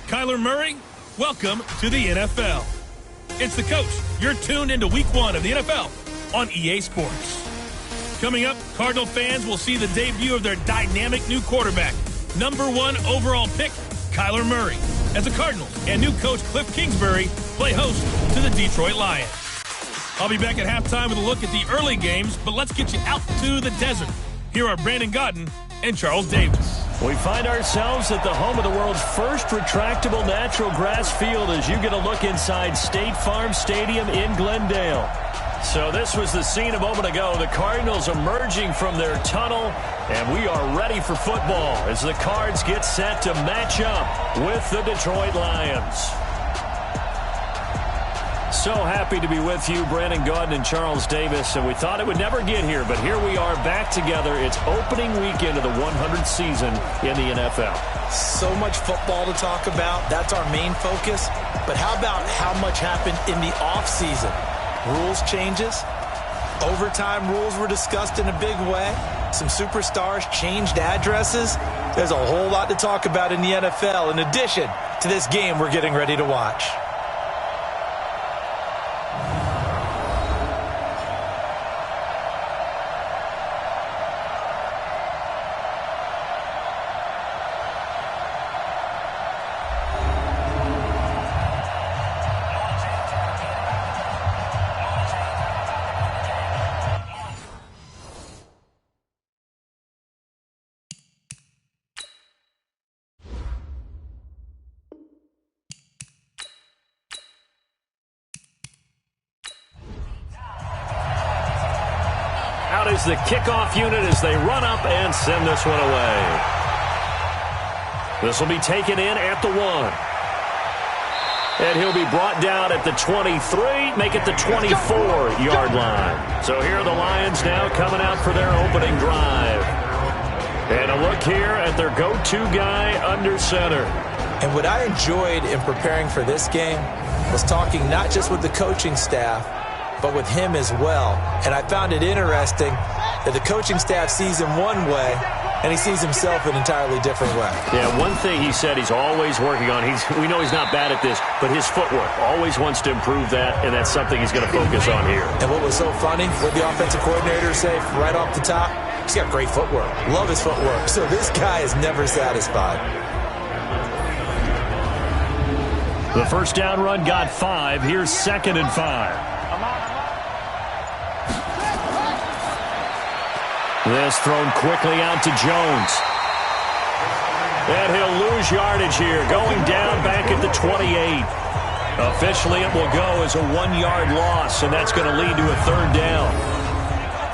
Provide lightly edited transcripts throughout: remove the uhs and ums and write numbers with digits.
Kyler Murray, welcome to the NFL. It's the coach. You're tuned into Week 1 of the NFL on EA Sports. Coming up, Cardinal fans will see the debut of their dynamic new quarterback, #1 overall pick, Kyler Murray, as the Cardinals and new coach Cliff Kingsbury play host to the Detroit Lions. I'll be back at halftime with a look at the early games, but let's get you out to the desert. Here are Brandon Godden and Charles Davis. We find ourselves at the home of the world's first retractable natural grass field as you get a look inside State Farm Stadium in Glendale. So this was the scene a moment ago. The Cardinals emerging from their tunnel, and we are ready for football as the Cards get set to match up with the Detroit Lions. So happy to be with you, Brandon Gaudin and Charles Davis, and we thought it would never get here, but here we are back together. It's opening weekend of the 100th season in the NFL. So much football to talk about. That's our main focus. But how about how much happened in the offseason? Rules changes. Overtime rules were discussed in a big way. Some superstars changed addresses. There's a whole lot to talk about in the NFL in addition to this game we're getting ready to watch. Out is the kickoff unit as they run up and send this one away. This will be taken in at the 1. And he'll be brought down at the 23, make it the 24-yard line. So here are the Lions now coming out for their opening drive. And a look here at their go-to guy under center. And what I enjoyed in preparing for this game was talking not just with the coaching staff, but with him as well. And I found it interesting that the coaching staff sees him one way, and he sees himself an entirely different way. Yeah, one thing he said he's always working on, we know he's not bad at this, but his footwork, always wants to improve that, and that's something he's going to focus on here. And what was so funny, what the offensive coordinator say right off the top, he's got great footwork. Love his footwork. So this guy is never satisfied. The first down run got 5. Here's 2nd and 5. This thrown quickly out to Jones. And he'll lose yardage here, going down back at the 28. Officially, it will go as a 1-yard loss, and that's going to lead to a 3rd down.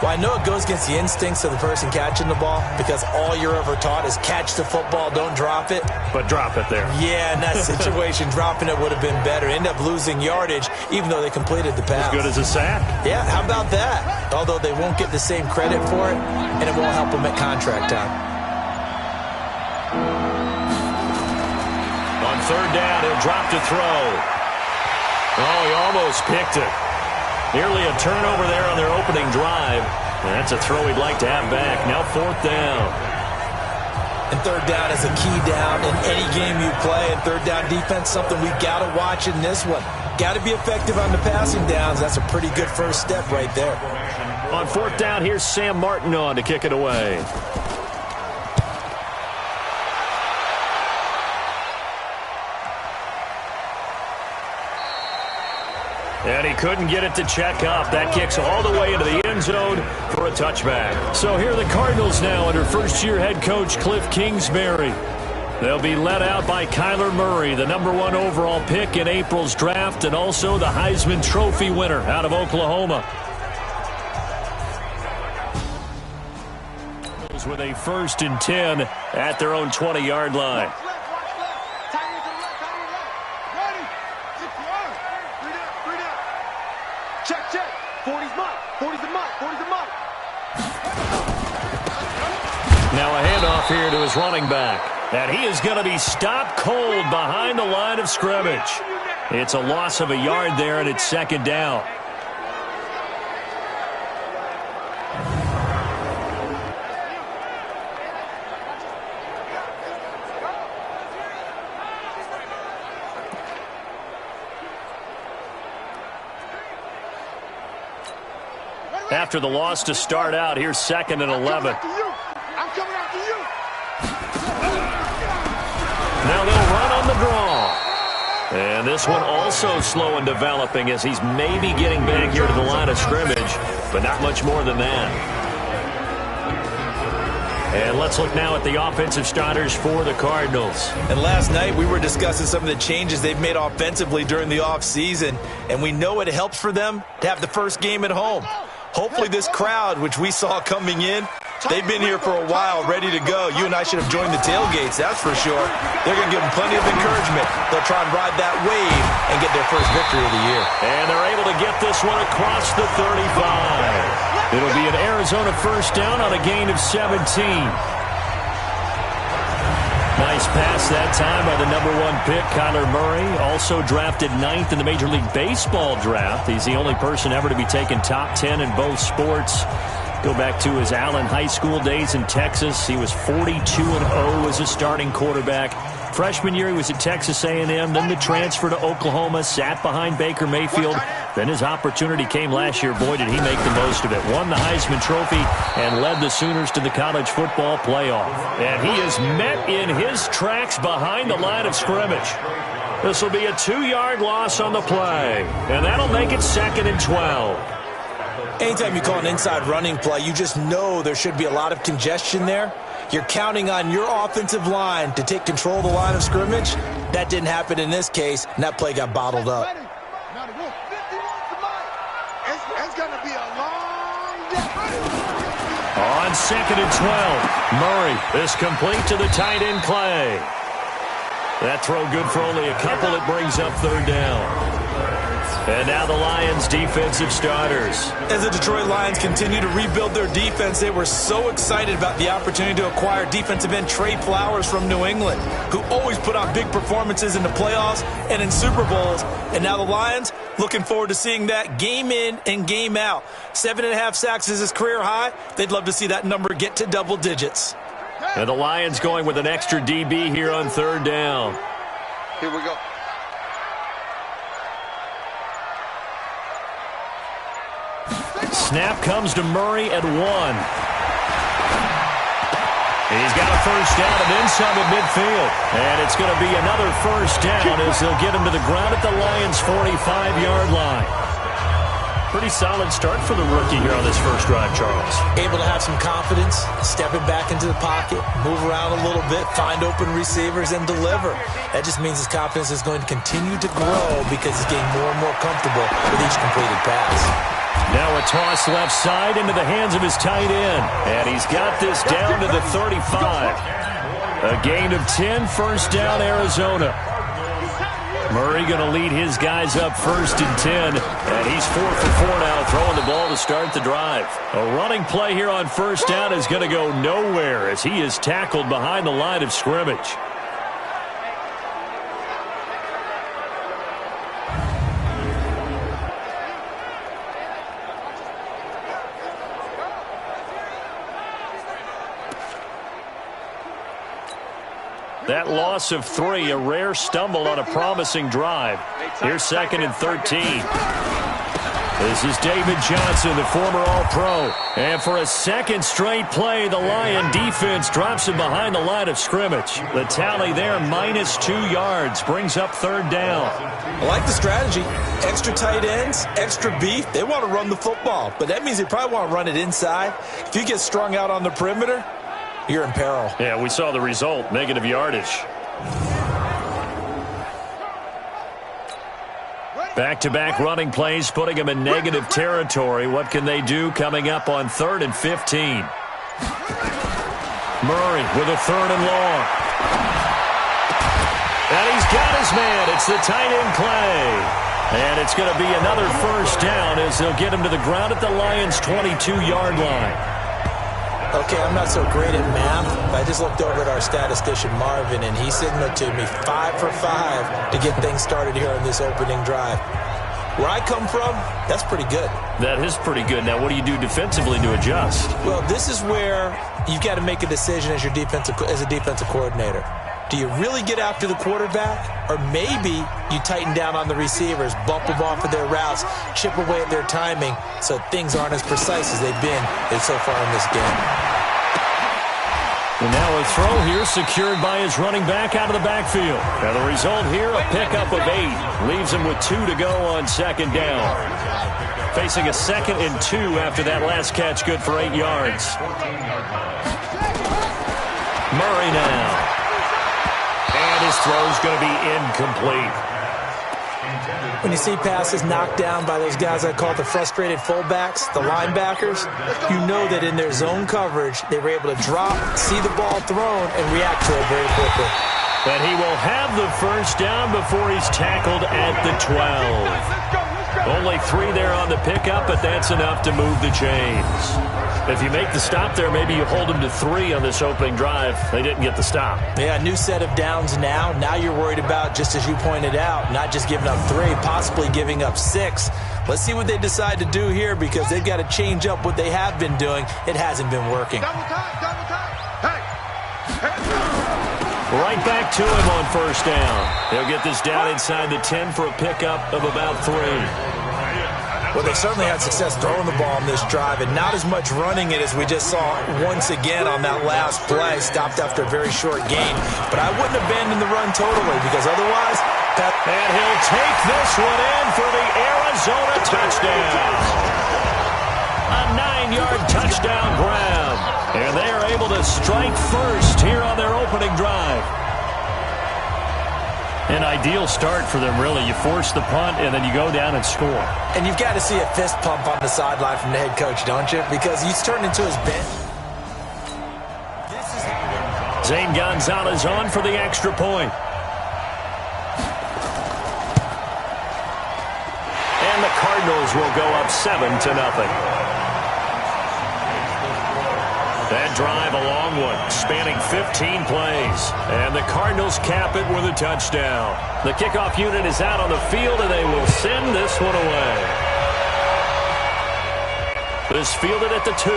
Well, I know it goes against the instincts of the person catching the ball because all you're ever taught is catch the football, don't drop it. But drop it there. Yeah, in that situation, dropping it would have been better. End up losing yardage, even though they completed the pass. As good as a sack. Yeah, how about that? Although they won't get the same credit for it, and it won't help them at contract time. On 3rd down, he'll drop to throw. Oh, he almost picked it. Nearly a turnover there on their opening drive. And that's a throw he'd like to have back. Now 4th down. And 3rd down is a key down in any game you play. And 3rd down defense, something we got to watch in this one. Got to be effective on the passing downs. That's a pretty good first step right there. On 4th down, here's Sam Martin on to kick it away. And he couldn't get it to check up. That kicks all the way into the end zone for a touchback. So here are the Cardinals now under first-year head coach Cliff Kingsbury. They'll be led out by Kyler Murray, the #1 overall pick in April's draft, and also the Heisman Trophy winner out of Oklahoma. With a 1st and 10 at their own 20-yard line. Now a handoff here to his running back. And he is going to be stopped cold behind the line of scrimmage. It's a loss of a yard there, and it's 2nd down. after the loss to start out. Here's 2nd and 11. I'm coming after you. Now they'll run on the draw. And this one also slow in developing as he's maybe getting back here to the line of scrimmage, but not much more than that. And let's look now at the offensive starters for the Cardinals. And last night we were discussing some of the changes they've made offensively during the offseason, and we know it helps for them to have the first game at home. Hopefully this crowd, which we saw coming in, they've been here for a while, ready to go. You and I should have joined the tailgates, that's for sure. They're going to give them plenty of encouragement. They'll try and ride that wave and get their first victory of the year. And they're able to get this one across the 35. It'll be an Arizona first down on a gain of 17. Nice pass that time by the #1 pick, Kyler Murray. Also drafted 9th in the Major League Baseball draft. He's the only person ever to be taken top 10 in both sports. Go back to his Allen High School days in Texas. He was 42-0 as a starting quarterback. Freshman year, he was at Texas A&M, then the transfer to Oklahoma, sat behind Baker Mayfield. Then his opportunity came last year. Boy, did he make the most of it. Won the Heisman Trophy and led the Sooners to the college football playoff. And he is met in his tracks behind the line of scrimmage. This will be a 2-yard loss on the play, and that'll make it 2nd and 12. Anytime you call an inside running play, you just know there should be a lot of congestion there. You're counting on your offensive line to take control of the line of scrimmage. That didn't happen in this case, and that play got bottled up. It's going to be a long day. On 2nd and 12, Murray is complete to the tight end Clay. That throw good for only a couple. It brings up 3rd down. And now the Lions' defensive starters. As the Detroit Lions continue to rebuild their defense, they were so excited about the opportunity to acquire defensive end Trey Flowers from New England, who always put on big performances in the playoffs and in Super Bowls. And now the Lions, looking forward to seeing that game in and game out. 7.5 sacks is his career high. They'd love to see that number get to double digits. And the Lions going with an extra DB here on 3rd down. Here we go. Snap comes to Murray at 1. He's got a first down and then some at midfield. And it's going to be another first down as they'll get him to the ground at the Lions' 45-yard line. Pretty solid start for the rookie here on this first drive, Charles. Able to have some confidence, stepping back into the pocket, move around a little bit, find open receivers, and deliver. That just means his confidence is going to continue to grow because he's getting more and more comfortable with each completed pass. Now a toss left side into the hands of his tight end. And he's got this down to the 35. A gain of 10, first down, Arizona. Murray going to lead his guys up 1st and 10. And he's 4 for 4 now, throwing the ball to start the drive. A running play here on first down is going to go nowhere as he is tackled behind the line of scrimmage. That loss of 3, a rare stumble on a promising drive. Here's 2nd and 13. This is David Johnson, the former All-Pro. And for a second straight play, the Lion defense drops him behind the line of scrimmage. The tally there, -2 yards, brings up 3rd down. I like the strategy. Extra tight ends, extra beef. They want to run the football, but that means they probably want to run it inside. If you get strung out on the perimeter, you're in peril. Yeah, we saw the result, negative yardage. Back-to-back running plays, putting them in negative territory. What can they do coming up on 3rd and 15? Murray with a 3rd and long. And he's got his man. It's the tight end Clay. And it's going to be another first down as they'll get him to the ground at the Lions' 22-yard line. Okay, I'm not so great at math, but I just looked over at our statistician, Marvin, and he signaled to me 5 for 5 to get things started here on this opening drive. Where I come from, that's pretty good. That is pretty good. Now, what do you do defensively to adjust? Well, this is where you've got to make a decision as a defensive coordinator. Do you really get after the quarterback? Or maybe you tighten down on the receivers, bump them off of their routes, chip away at their timing so things aren't as precise as they've been so far in this game. And now a throw here secured by his running back out of the backfield. Now the result here, a pickup of 8. Leaves him with 2 to go on second down. Facing a 2nd and 2 after that last catch, good for 8 yards. Murray now. And his throw's going to be incomplete. When you see passes knocked down by those guys I call the frustrated fullbacks, the linebackers, you know that in their zone coverage, they were able to drop, see the ball thrown, and react to it very quickly. But he will have the first down before he's tackled at the 12. Only 3 there on the pickup, but that's enough to move the chains. If you make the stop there, maybe you hold them to 3 on this opening drive. They didn't get the stop. Yeah, new set of downs now. Now you're worried about, just as you pointed out, not just giving up 3, possibly giving up 6. Let's see what they decide to do here because they've got to change up what they have been doing. It hasn't been working. Right back to him on first down. They'll get this down inside the 10 for a pickup of about 3. Well, they certainly had success throwing the ball in this drive, and not as much running it as we just saw once again on that last play. Stopped after a very short gain. But I wouldn't abandon the run totally because otherwise... And he'll take this one in for the Arizona touchdown. A 9-yard touchdown grab. And they are able to strike first here on their opening drive. An ideal start for them, really. You force the punt, and then you go down and score. And you've got to see a fist pump on the sideline from the head coach, don't you? Because he's turned into his bench. Zane Gonzalez on for the extra point. And the Cardinals will go up 7-0. That drive, a long one, spanning 15 plays. And the Cardinals cap it with a touchdown. The kickoff unit is out on the field, and they will send this one away. This fielded at the 2.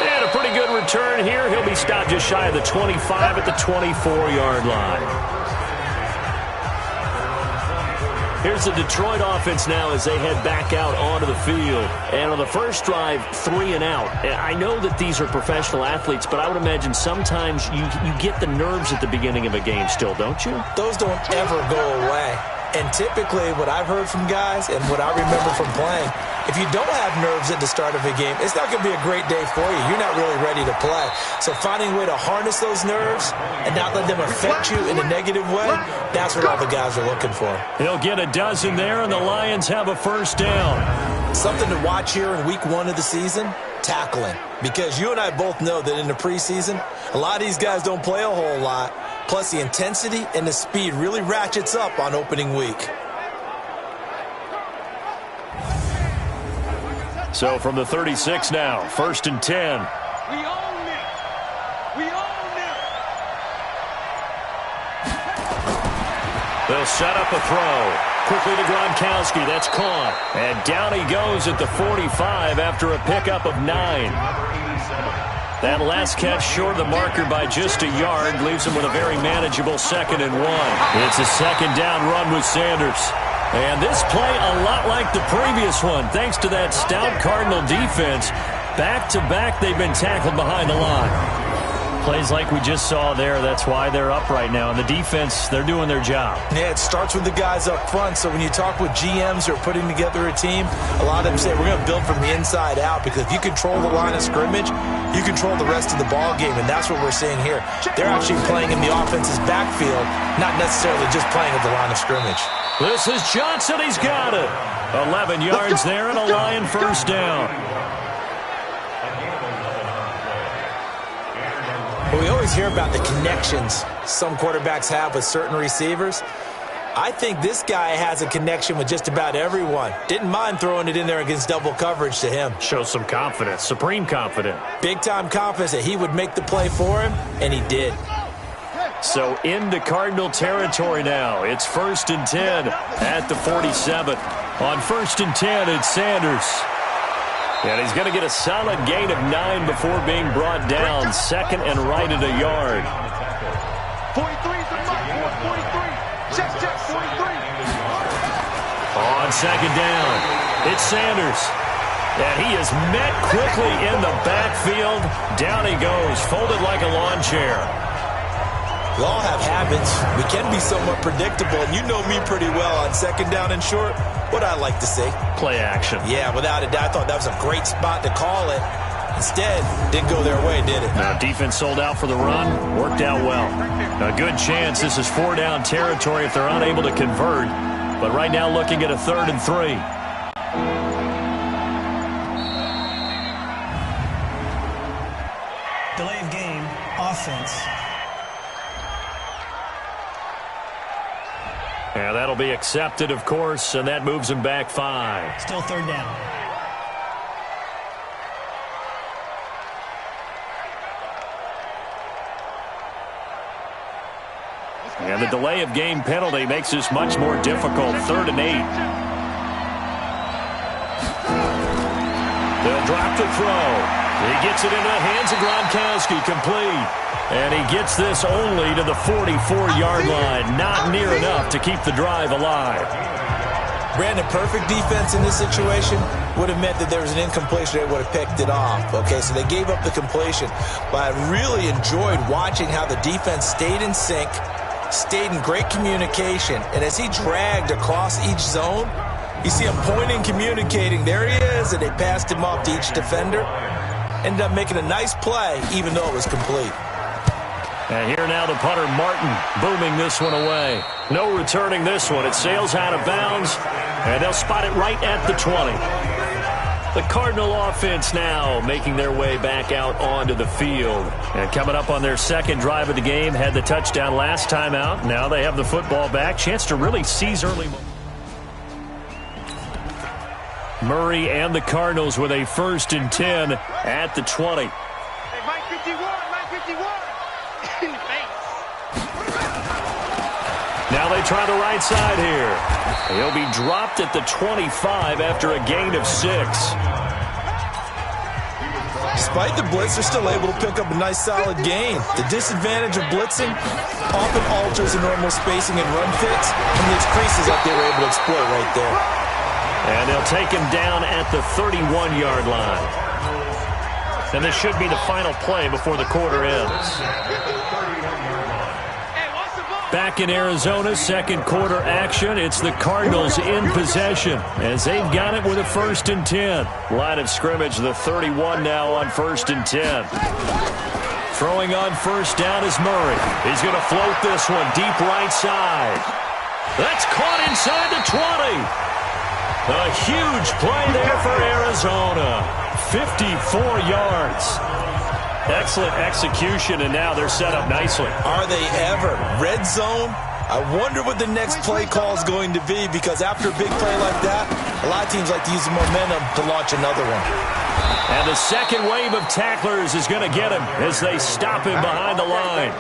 And a pretty good return here. He'll be stopped just shy of the 25 at the 24-yard line. Here's the Detroit offense now as they head back out onto the field. And on the first drive, 3 and out. I know that these are professional athletes, but I would imagine sometimes you get the nerves at the beginning of a game still, don't you? Those don't ever go away. And typically what I've heard from guys and what I remember from playing, if you don't have nerves at the start of a game, it's not going to be a great day for you. You're not really ready to play. So finding a way to harness those nerves and not let them affect you in a negative way, that's what all the guys are looking for. He'll get a dozen there, and the Lions have a first down. Something to watch here in week 1 of the season, tackling. Because you and I both know that in the preseason, a lot of these guys don't play a whole lot. Plus, the intensity and the speed really ratchets up on opening week. So from the 36 now, 1st and 10. We own it. We own it. They'll set up a throw. Quickly to Gronkowski. That's caught. And down he goes at the 45 after a pickup of 9. That last catch short of the marker by just a yard leaves him with a very manageable 2nd and 1. It's a 2nd down run with Sanders. And this play a lot like the previous one. Thanks to that stout Cardinal defense, back-to-back they've been tackled behind the line. Plays like we just saw there, that's why they're up right now. And the defense, they're doing their job. Yeah, it starts with the guys up front. So when you talk with GMs who are putting together a team, a lot of them say we're going to build from the inside out because if you control the line of scrimmage, you control the rest of the ball game, and that's what we're seeing here. They're actually playing in the offense's backfield, not necessarily just playing at the line of scrimmage. This is Johnson. He's got it. 11 yards there and a Lion first down. We always hear about the connections some quarterbacks have with certain receivers. I think this guy has a connection with just about everyone. Didn't mind throwing it in there against double coverage to him. Shows some confidence, supreme confidence. Big-time confidence that he would make the play for him, and he did. So into Cardinal territory now. It's 1st and 10 at the 47. On 1st and 10, it's Sanders. And he's going to get a solid gain of 9 before being brought down. Second and right at a yard. 43 is the mark. 43. Check, 43. On second down, it's Sanders. And he is met quickly in the backfield. Down he goes, folded like a lawn chair. We all have habits. We can be somewhat predictable, and you know me pretty well on second down and short. What I like to say? Play action. Yeah, without a doubt. I thought that was a great spot to call it. Instead, didn't go their way, did it? Now, defense sold out for the run. Worked out well. A good chance this is 4-down territory if they're unable to convert. But right now looking at a 3rd and 3. Delay of game, offense. Yeah, that'll be accepted, of course, and that moves him back 5. Still 3rd down. And the delay of game penalty makes this much more difficult. 3rd and 8. They'll drop to throw. He gets it into the hands of Gronkowski, complete. And he gets this only to the 44-yard line. Not near enough to keep the drive alive. Brandon, perfect defense in this situation would have meant that there was an incompletion. They would have picked it off. Okay, so they gave up the completion. But I really enjoyed watching how the defense stayed in sync, stayed in great communication. And as he dragged across each zone, you see him pointing, communicating. There he is, and they passed him off to each defender. Ended up making a nice play, even though it was complete. And here now the punter, Martin, booming this one away. No returning this one. It sails out of bounds, and they'll spot it right at the 20. The Cardinal offense now making their way back out onto the field. And coming up on their second drive of the game, had the touchdown last time out. Now they have the football back. Chance to really seize early. Murray and the Cardinals with a 1st and 10 at the 20. Hey, Mike 51, Mike 51. In the face. Now they try the right side here. He'll be dropped at the 25 after a gain of 6. Despite the blitz, they're still able to pick up a nice solid gain. The disadvantage of blitzing often alters the normal spacing and run fits, and leaves creases like they were able to exploit right there. And they'll take him down at the 31-yard line. And this should be the final play before the quarter ends. Back in Arizona, second quarter action. It's the Cardinals in possession as they've got it with a 1st and 10. Line of scrimmage, the 31 now on 1st and 10. Throwing on 1st down is Murray. He's going to float this one deep right side. That's caught inside the 20. A huge play there for Arizona. 54 yards. Excellent execution, and now they're set up nicely. Are they ever? Red zone? I wonder what the next play call is going to be, because after a big play like that, a lot of teams like to use the momentum to launch another one. And the second wave of tacklers is going to get him as they stop him behind the line.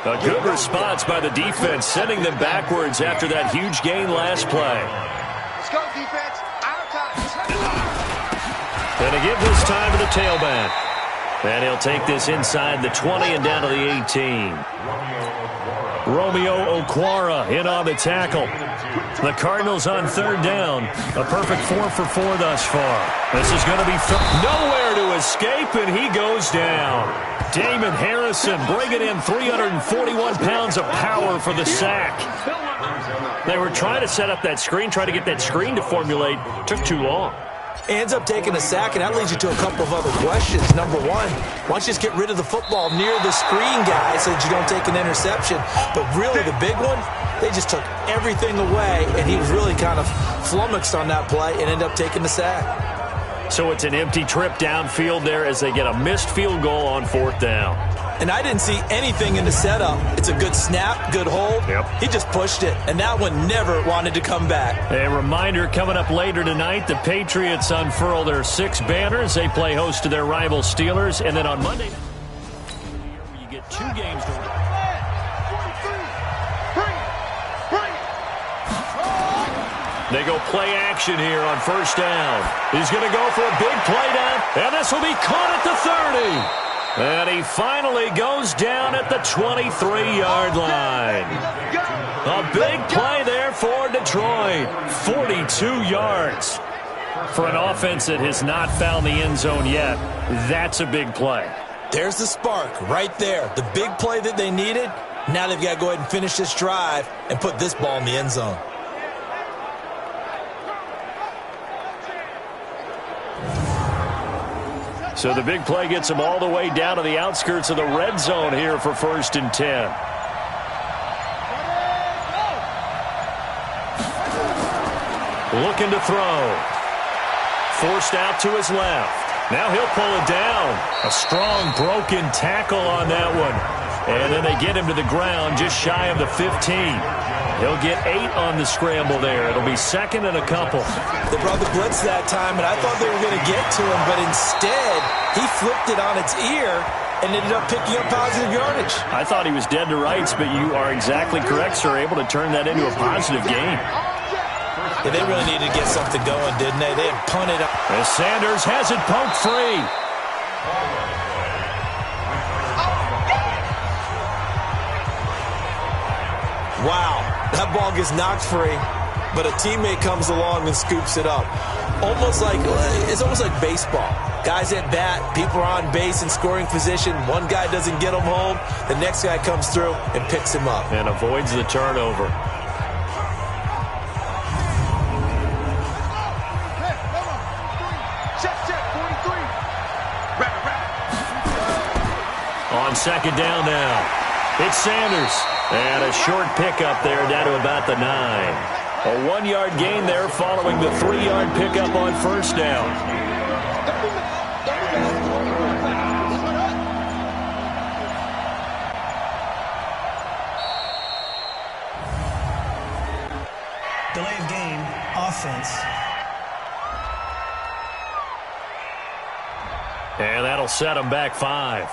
A good response by the defense, sending them backwards after that huge gain last play. Let's go, defense. Out of time. Going to give this time to the tailback. And he'll take this inside the 20 and down to the 18. Romeo Okwara in on the tackle. The Cardinals on 3rd down. A perfect 4 for 4 thus far. This is going to be nowhere to escape, and he goes down. Damon Harrison bringing in 341 pounds of power for the sack. They were trying to set up that screen, try to get that screen to formulate. Took too long. Ends up taking a sack, and that leads you to a couple of other questions. Number one, why don't you just get rid of the football near the screen guy so that you don't take an interception? But really, the big one, they just took everything away, and he was really kind of flummoxed on that play and ended up taking the sack. So it's an empty trip downfield there as they get a missed field goal on 4th down. And I didn't see anything in the setup. It's a good snap, good hold. Yep. He just pushed it, and that one never wanted to come back. A reminder, coming up later tonight, the Patriots unfurl their 6 banners. They play host to their rival Steelers. And then on Monday, you get 2 games to win. They go play action here on first down. He's going to go for a big play down, and this will be caught at the 30. And he finally goes down at the 23-yard line. A big play there for Detroit. 42 yards. For an offense that has not found the end zone yet, that's a big play. There's the spark right there. The big play that they needed. Now they've got to go ahead and finish this drive and put this ball in the end zone. So the big play gets them all the way down to the outskirts of the red zone here for 1st and 10. Looking to throw. Forced out to his left. Now he'll pull it down. A strong broken tackle on that one. And then they get him to the ground just shy of the 15. He'll get 8 on the scramble there. It'll be 2nd and a couple. They brought the blitz that time, and I thought they were going to get to him, but instead he flipped it on its ear and ended up picking up positive yardage. I thought he was dead to rights, but you are exactly correct, sir. Able to turn that into a positive gain. Yeah, they really needed to get something going, didn't they? They had punted up. As Sanders has it poked free. Wow, that ball gets knocked free, but a teammate comes along and scoops it up. It's almost like baseball. Guys at bat, people are on base in scoring position. One guy doesn't get him home. The next guy comes through and picks him up. And avoids the turnover. On 2nd down now. It's Sanders. And a short pickup there down to about the 9. A 1-yard gain there following the 3-yard pickup on first down. Delay of game, offense. And that'll set them back 5.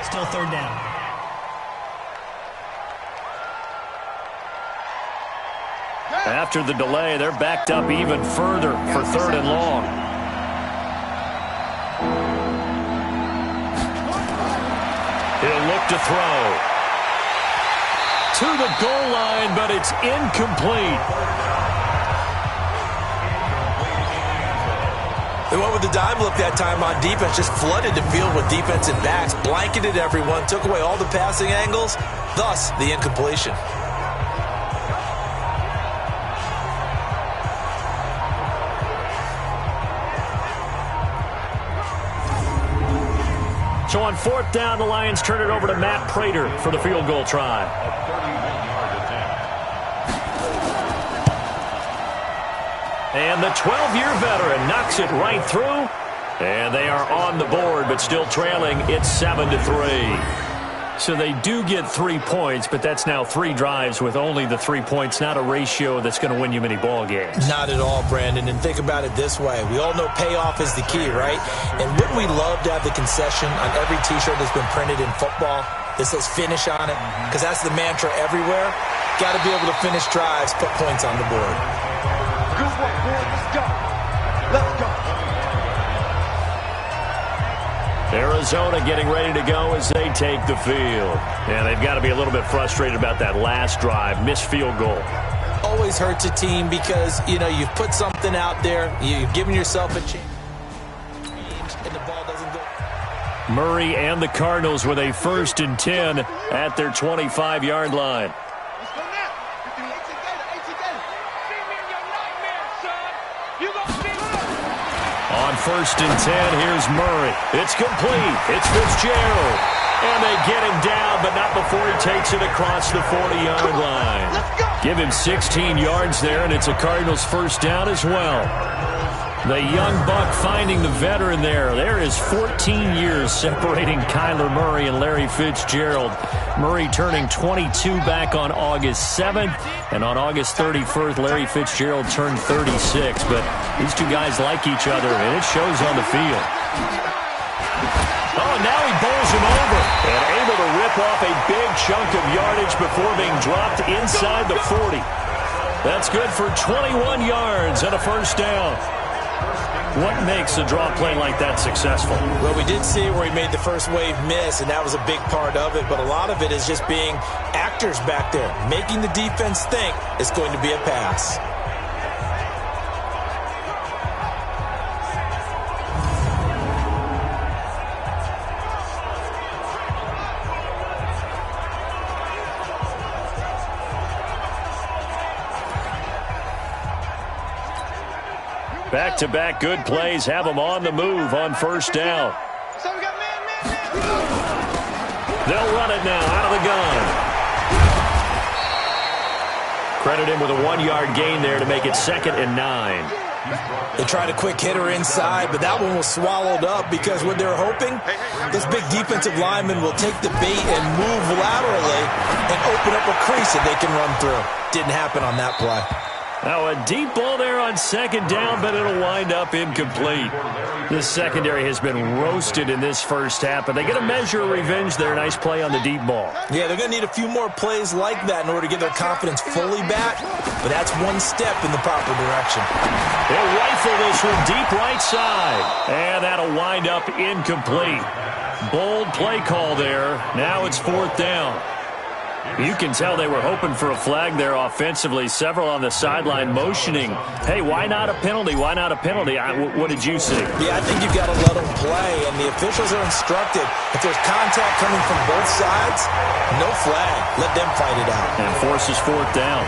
Still 3rd down. After the delay, they're backed up even further for 3rd and long. He'll look to throw. To the goal line, but it's incomplete. They went with the dime look that time on defense, just flooded the field with defensive backs, blanketed everyone, took away all the passing angles, thus the incompletion. So on 4th down, the Lions turn it over to Matt Prater for the field goal try. And the 12-year veteran knocks it right through. And they are on the board, but still trailing. It's 7-3. So they do get 3 points, but that's now 3 drives with only the 3 points, not a ratio that's going to win you many ball games. Not at all, Brandon. And think about it this way. We all know payoff is the key, right? And wouldn't we love to have the concession on every T-shirt that's been printed in football that says finish on it? Because that's the mantra everywhere. Got to be able to finish drives, put points on the board. Good work, boy. Let's go. Let's go. Arizona getting ready to go as they take the field. And they've got to be a little bit frustrated about that last drive, missed field goal. Always hurts a team because, you've put something out there, you've given yourself a chance, and the ball doesn't go. Murray and the Cardinals with a 1st and 10 at their 25-yard line. Let's go now. On 1st and 10, here's Murray. It's complete. It's Fitzgerald. And they get him down, but not before he takes it across the 40-yard line. Give him 16 yards there, and it's a Cardinals 1st down as well. The young buck finding the veteran there. There is 14 years separating Kyler Murray and Larry Fitzgerald. Murray turning 22 back on August 7th, and on August 31st, Larry Fitzgerald turned 36. But these two guys like each other, and it shows on the field. Oh, and now he bowls him over and able to rip off a big chunk of yardage before being dropped inside the 40. That's good for 21 yards and a first down. What makes a draw play like that successful? Well, we did see where he made the first wave miss, and that was a big part of it. But a lot of it is just being actors back there, making the defense think it's going to be a pass. Back-to-back good plays have them on the move on first down. They'll run it now out of the gun. Credit him with a 1-yard gain there to make it 2nd and 9. They tried a quick hitter inside, but that one was swallowed up because what they're hoping, this big defensive lineman will take the bait and move laterally and open up a crease that they can run through. Didn't happen on that play. Now a deep ball there on 2nd down, but it'll wind up incomplete. This secondary has been roasted in this first half, but they get a measure of revenge there. Nice play on the deep ball. Yeah, they're going to need a few more plays like that in order to get their confidence fully back, but that's one step in the proper direction. They'll rifle this one deep right side, and that'll wind up incomplete. Bold play call there. Now it's 4th down. You can tell they were hoping for a flag there offensively. Several on the sideline motioning, hey, why not a penalty? Why not a penalty? What did you see? Yeah, I think you've got to let them play, and the officials are instructed. If there's contact coming from both sides, no flag. Let them fight it out. And forces 4th down.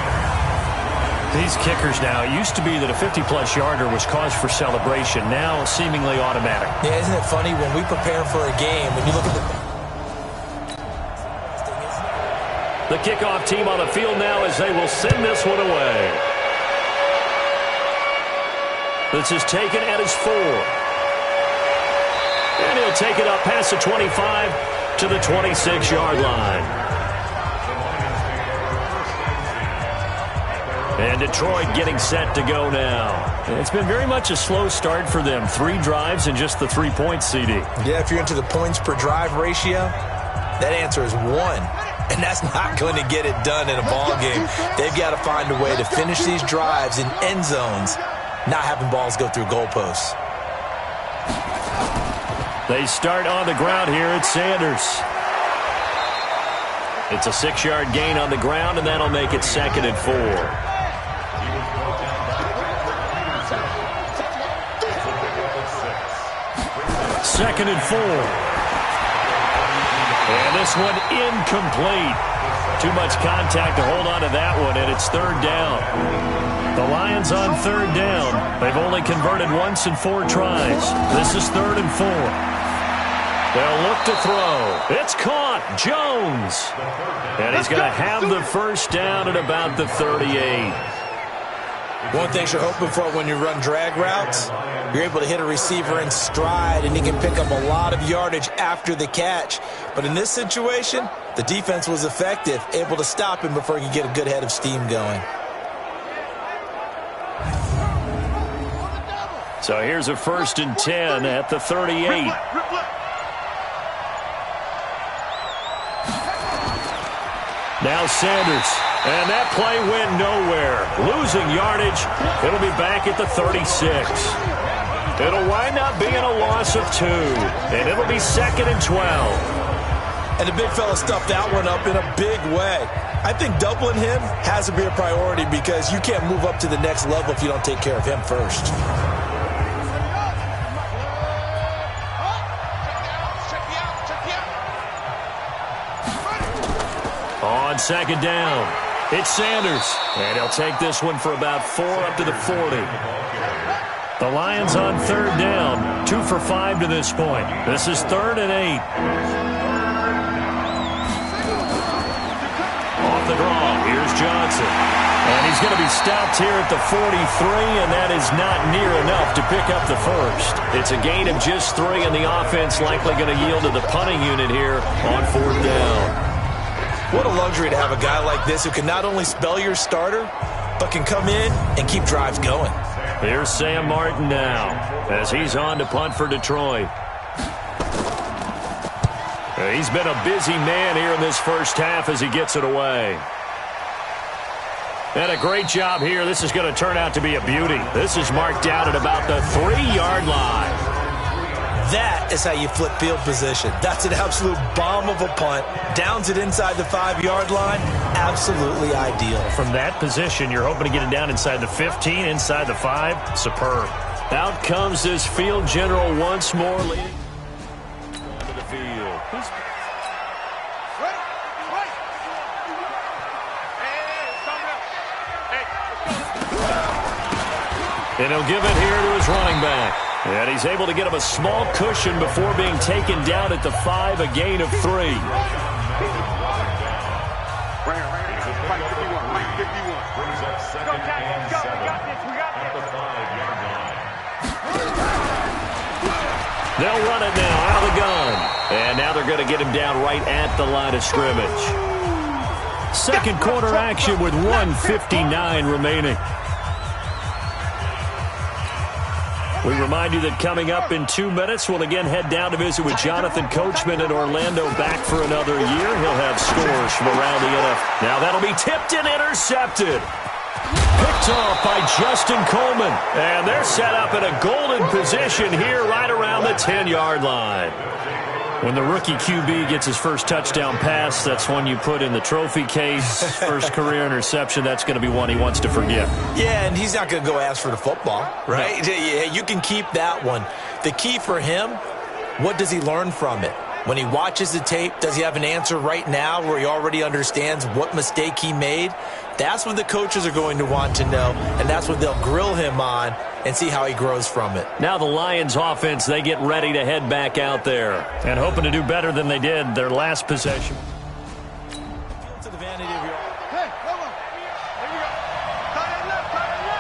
These kickers now, it used to be that a 50-plus yarder was cause for celebration. Now seemingly automatic. Yeah, isn't it funny when we prepare for a game, when you look at the kickoff team on the field now as they will send this one away. This is taken at his 4. And he'll take it up past the 25 to the 26-yard line. And Detroit getting set to go now. It's been very much a slow start for them. 3 drives and just the 3 points, CD. Yeah, if you're into the points per drive ratio, that answer is 1. And that's not going to get it done in a ball game. They've got to find a way to finish these drives in end zones, not having balls go through goalposts. They start on the ground here at Sanders. It's a 6-yard gain on the ground, and that'll make it 2nd and 4. Second and 4. And this one incomplete. Too much contact to hold on to that one, and it's 3rd down. The Lions on 3rd down. They've only converted once in 4 tries. This is 3rd and 4. They'll look to throw. It's caught. Jones. And he's going to have the first down at about the 38. One thing you're hoping for when you run drag routes, you're able to hit a receiver in stride, and he can pick up a lot of yardage after the catch. But in this situation, the defense was effective, able to stop him before he could get a good head of steam going. So here's a 1st and 10 at the 38. Now Sanders. And that play went nowhere. Losing yardage. It'll be back at the 36. It'll wind up being a loss of 2. And it'll be 2nd and 12. And the big fella stuffed that one up in a big way. I think doubling him has to be a priority because you can't move up to the next level if you don't take care of him first. On 2nd down, it's Sanders. And he'll take this one for about 4 up to the 40. The Lions on 3rd down, 2 for 5 to this point. This is 3rd and 8. Off the draw, here's Johnson. And he's going to be stopped here at the 43, and that is not near enough to pick up the first. It's a gain of just 3, and the offense likely going to yield to the punting unit here on 4th down. What a luxury to have a guy like this who can not only spell your starter, but can come in and keep drives going. Here's Sam Martin now as he's on to punt for Detroit. He's been a busy man here in this first half as he gets it away. And a great job here. This is going to turn out to be a beauty. This is marked down at about the 3-yard line. That is how you flip field position. That's an absolute bomb of a punt. Downs it inside the 5-yard line. Absolutely ideal. From that position, you're hoping to get it down inside the 15, inside the 5. Superb. Out comes this field general once more, leading onto the field. And he'll give it here to his running back. And he's able to get him a small cushion before being taken down at the 5, a gain of 3. They'll run it now out of the gun. And now they're going to get him down right at the line of scrimmage. Second quarter action with 1:59 remaining. We remind you that coming up in 2 minutes, we'll again head down to visit with Jonathan Coachman in Orlando, back for another year. He'll have scores from around the NFL. Now that'll be tipped and intercepted. Picked off by Justin Coleman. And they're set up in a golden position here right around the 10-yard line. When the rookie QB gets his first touchdown pass, that's one you put in the trophy case. First career interception, that's going to be one he wants to forget. Yeah, and he's not going to go ask for the football, right? No. You can keep that one. The key for him, what does he learn from it? When he watches the tape, does he have an answer right now where he already understands what mistake he made? That's what the coaches are going to want to know, and that's what they'll grill him on and see how he grows from it. Now the Lions offense, they get ready to head back out there and hoping to do better than they did their last possession. To the vanity of your... Hey, come on. Here we go. Tight end left, tight end left.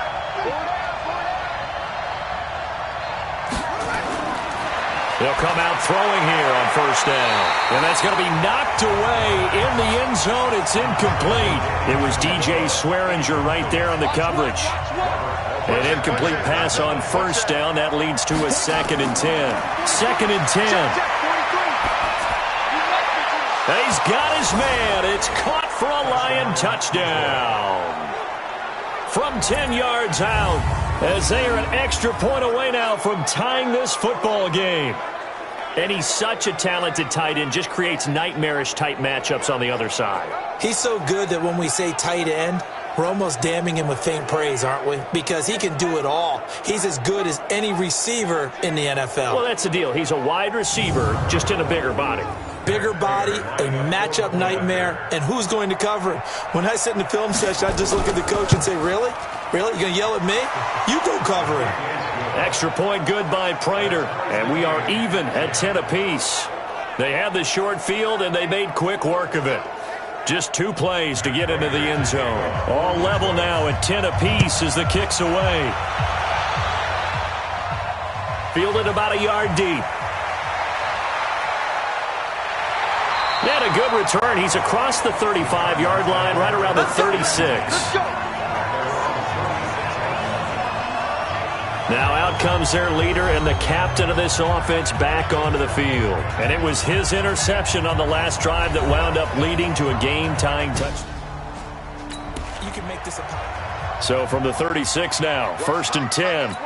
They'll come out throwing here on first down. And that's going to be knocked away in the end zone. It's incomplete. It was DJ Swearinger right there on the coverage. An incomplete pass on first down. That leads to a 2nd and 10. 2nd and 10. And he's got his man. It's caught for a Lion touchdown. From 10 yards out, as they are an extra point away now from tying this football game. And he's such a talented tight end, just creates nightmarish type matchups on the other side. He's so good that when we say tight end, we're almost damning him with faint praise, aren't we? Because he can do it all. He's as good as any receiver in the NFL. Well, that's the deal. He's a wide receiver, just in a bigger body. Bigger body, a matchup nightmare, and who's going to cover him? When I sit in the film session, I just look at the coach and say, really? Really? You're going to yell at me? You go cover him. Extra point good by Prater, and we are even at 10 apiece. They had the short field, and they made quick work of it. Just 2 plays to get into the end zone. All level now at 10 apiece as the kick's away. Fielded about a yard deep. And a good return. He's across the 35-yard line, right around the 36. Now out comes their leader and the captain of this offense back onto the field. And it was his interception on the last drive that wound up leading to a game-tying touchdown. You can make this a... So from the 36 now, 1st and 10.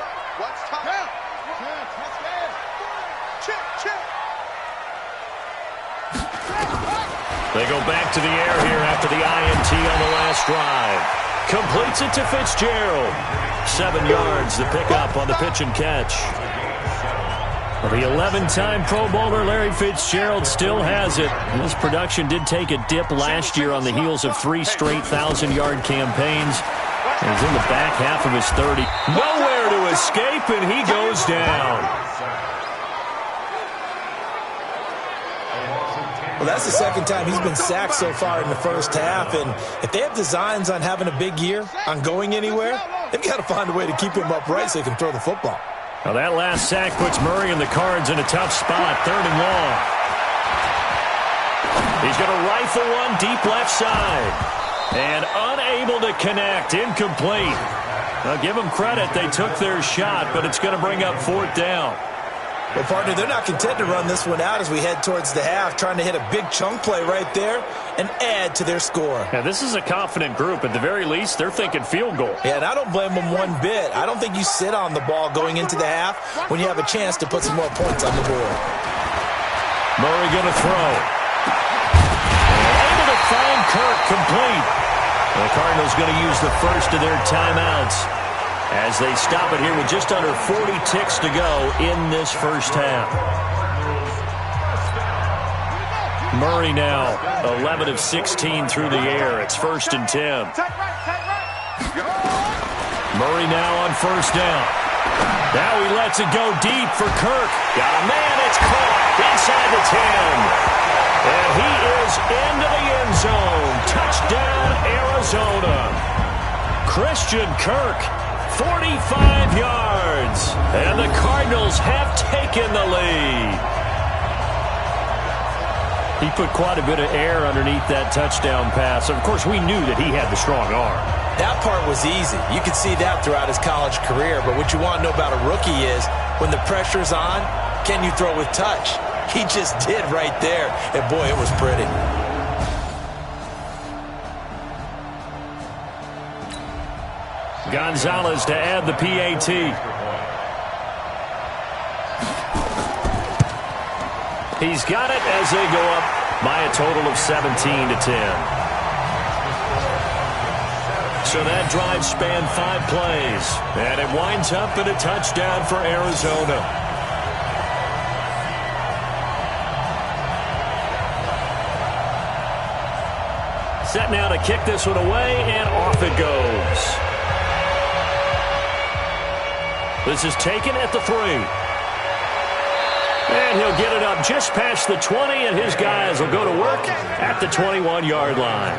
They go back to the air here after the INT on the last drive. Completes it to Fitzgerald. 7 yards, the pickup on the pitch and catch. The 11-time Pro Bowler Larry Fitzgerald still has it. His production did take a dip last year on the heels of 3 straight 1,000-yard campaigns. He's in the back half of his 30. Nowhere to escape, and he goes down. Well, that's the second time he's been sacked so far in the first half, and if they have designs on having a big year, on going anywhere, they've got to find a way to keep him upright so he can throw the football. Now that last sack puts Murray and the Cards in a tough spot, 3rd and long. He's going to rifle one deep left side, and unable to connect, incomplete. Now give them credit, they took their shot, but it's going to bring up 4th down. Well, partner, they're not content to run this one out as we head towards the half, trying to hit a big chunk play right there and add to their score. Yeah, this is a confident group. At the very least, they're thinking field goal. Yeah, and I don't blame them one bit. I don't think you sit on the ball going into the half when you have a chance to put some more points on the board. Murray going to throw. Able to find Kirk complete. The Cardinals going to use the first of their timeouts as they stop it here with just under 40 ticks to go in this first half. Murray now 11 of 16 through the air. It's 1st and 10. Murray now on first down. Now he lets it go deep for Kirk. Got a man. It's caught inside the 10. And he is into the end zone. Touchdown, Arizona. Christian Kirk, 45 yards. And the Cardinals have taken the lead. He put quite a bit of air underneath that touchdown pass. Of course, we knew that he had the strong arm. That part was easy. You could see that throughout his college career. But what you want to know about a rookie is when the pressure's on, can you throw with touch? He just did right there. And, boy, it was pretty. Gonzalez to add the PAT. He's got it as they go up by a total of 17 to 10. So that drive spanned 5 plays. And it winds up in a touchdown for Arizona. Set now to kick this one away, and off it goes. This is taken at the 3. And he'll get it up just past the 20, and his guys will go to work at the 21-yard line.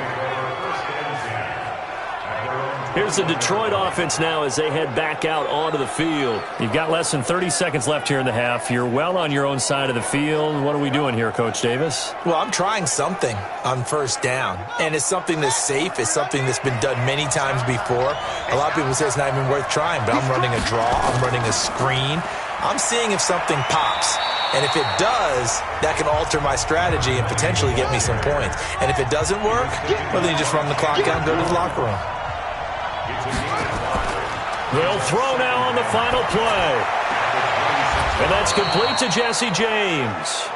Here's the Detroit offense now as they head back out onto the field. You've got less than 30 seconds left here in the half. You're well on your own side of the field. What are we doing here, Coach Davis? Well, I'm trying something on first down, and it's something that's safe. It's something that's been done many times before. A lot of people say it's not even worth trying, but I'm running a draw. I'm running a screen. I'm seeing if something pops. And if it does, that can alter my strategy and potentially get me some points. And if it doesn't work, well, then you just run the clock out and go to the locker room. They'll throw now on the final play. And that's complete to Jesse James.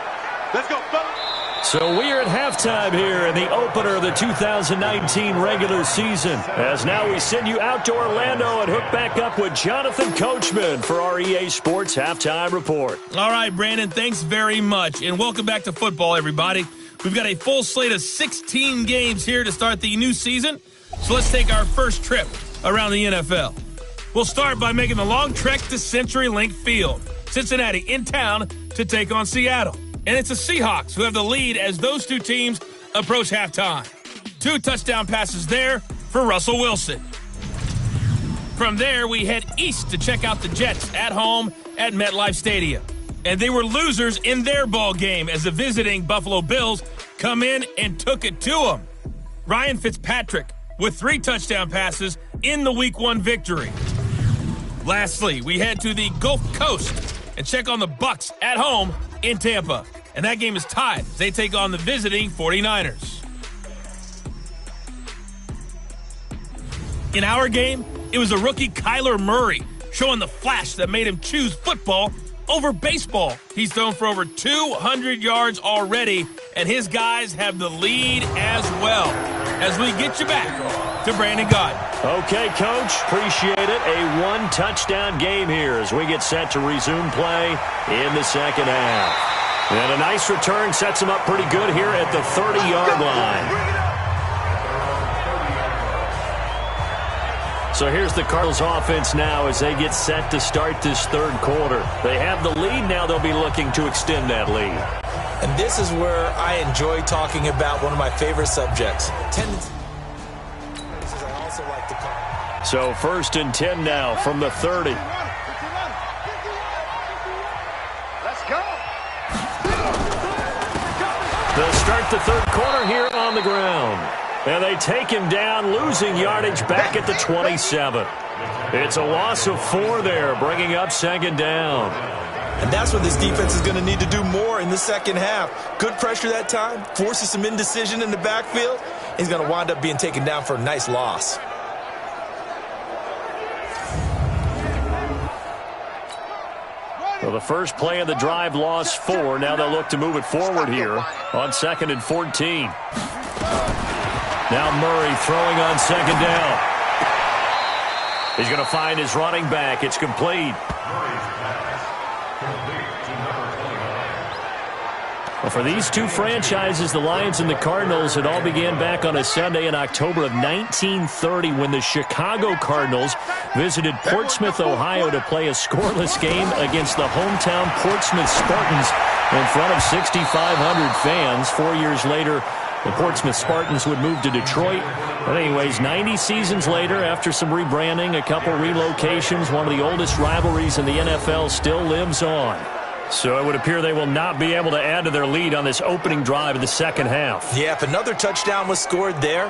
Let's go, fellas. So we are at halftime here in the opener of the 2019 regular season. As now we send you out to Orlando and hook back up with Jonathan Coachman for our EA Sports Halftime Report. All right, Brandon, thanks very much. And welcome back to football, everybody. We've got a full slate of 16 games here to start the new season. So let's take our first trip around the NFL. We'll start by making the long trek to CenturyLink Field. Cincinnati in town to take on Seattle. And it's the Seahawks who have the lead as those two teams approach halftime. 2 touchdown passes there for Russell Wilson. From there, we head east to check out the Jets at home at MetLife Stadium. And they were losers in their ball game as the visiting Buffalo Bills come in and took it to them. Ryan Fitzpatrick with 3 touchdown passes in the Week 1 victory. Lastly, we head to the Gulf Coast and check on the Bucs at home in Tampa. And that game is tied as they take on the visiting 49ers. In our game, it was a rookie Kyler Murray showing the flash that made him choose football over baseball. He's thrown for over 200 yards already, and his guys have the lead as well. As we get you back to Brandon Gaudin. Okay, Coach. Appreciate it. A 1-touchdown game here as we get set to resume play in the second half. And a nice return sets them up pretty good here at the 30-yard line. So here's the Cardinals offense now as they get set to start this third quarter. They have the lead. Now they'll be looking to extend that lead. And this is where I enjoy talking about one of my favorite subjects. Tendencies I also like to call. So 1st and 10 now from the 30. Let's go. They'll start the third quarter here on the ground. And they take him down, losing yardage back at the 27. It's a loss of 4 there, bringing up second down. And that's what this defense is going to need to do more in the second half. Good pressure that time, forces some indecision in the backfield. He's going to wind up being taken down for a nice loss. Well, the first play of the drive lost 4. Now they'll look to move it forward here on 2nd and 14. Now Murray throwing on 2nd down. He's going to find his running back. It's complete. Well, for these two franchises, the Lions and the Cardinals, it all began back on a Sunday in October of 1930 when the Chicago Cardinals visited Portsmouth, Ohio to play a scoreless game against the hometown Portsmouth Spartans in front of 6,500 fans. 4 years later, the Portsmouth Spartans would move to Detroit. But anyways, 90 seasons later, after some rebranding, a couple relocations, one of the oldest rivalries in the NFL still lives on. So it would appear they will not be able to add to their lead on this opening drive of the second half. Yeah, if another touchdown was scored there,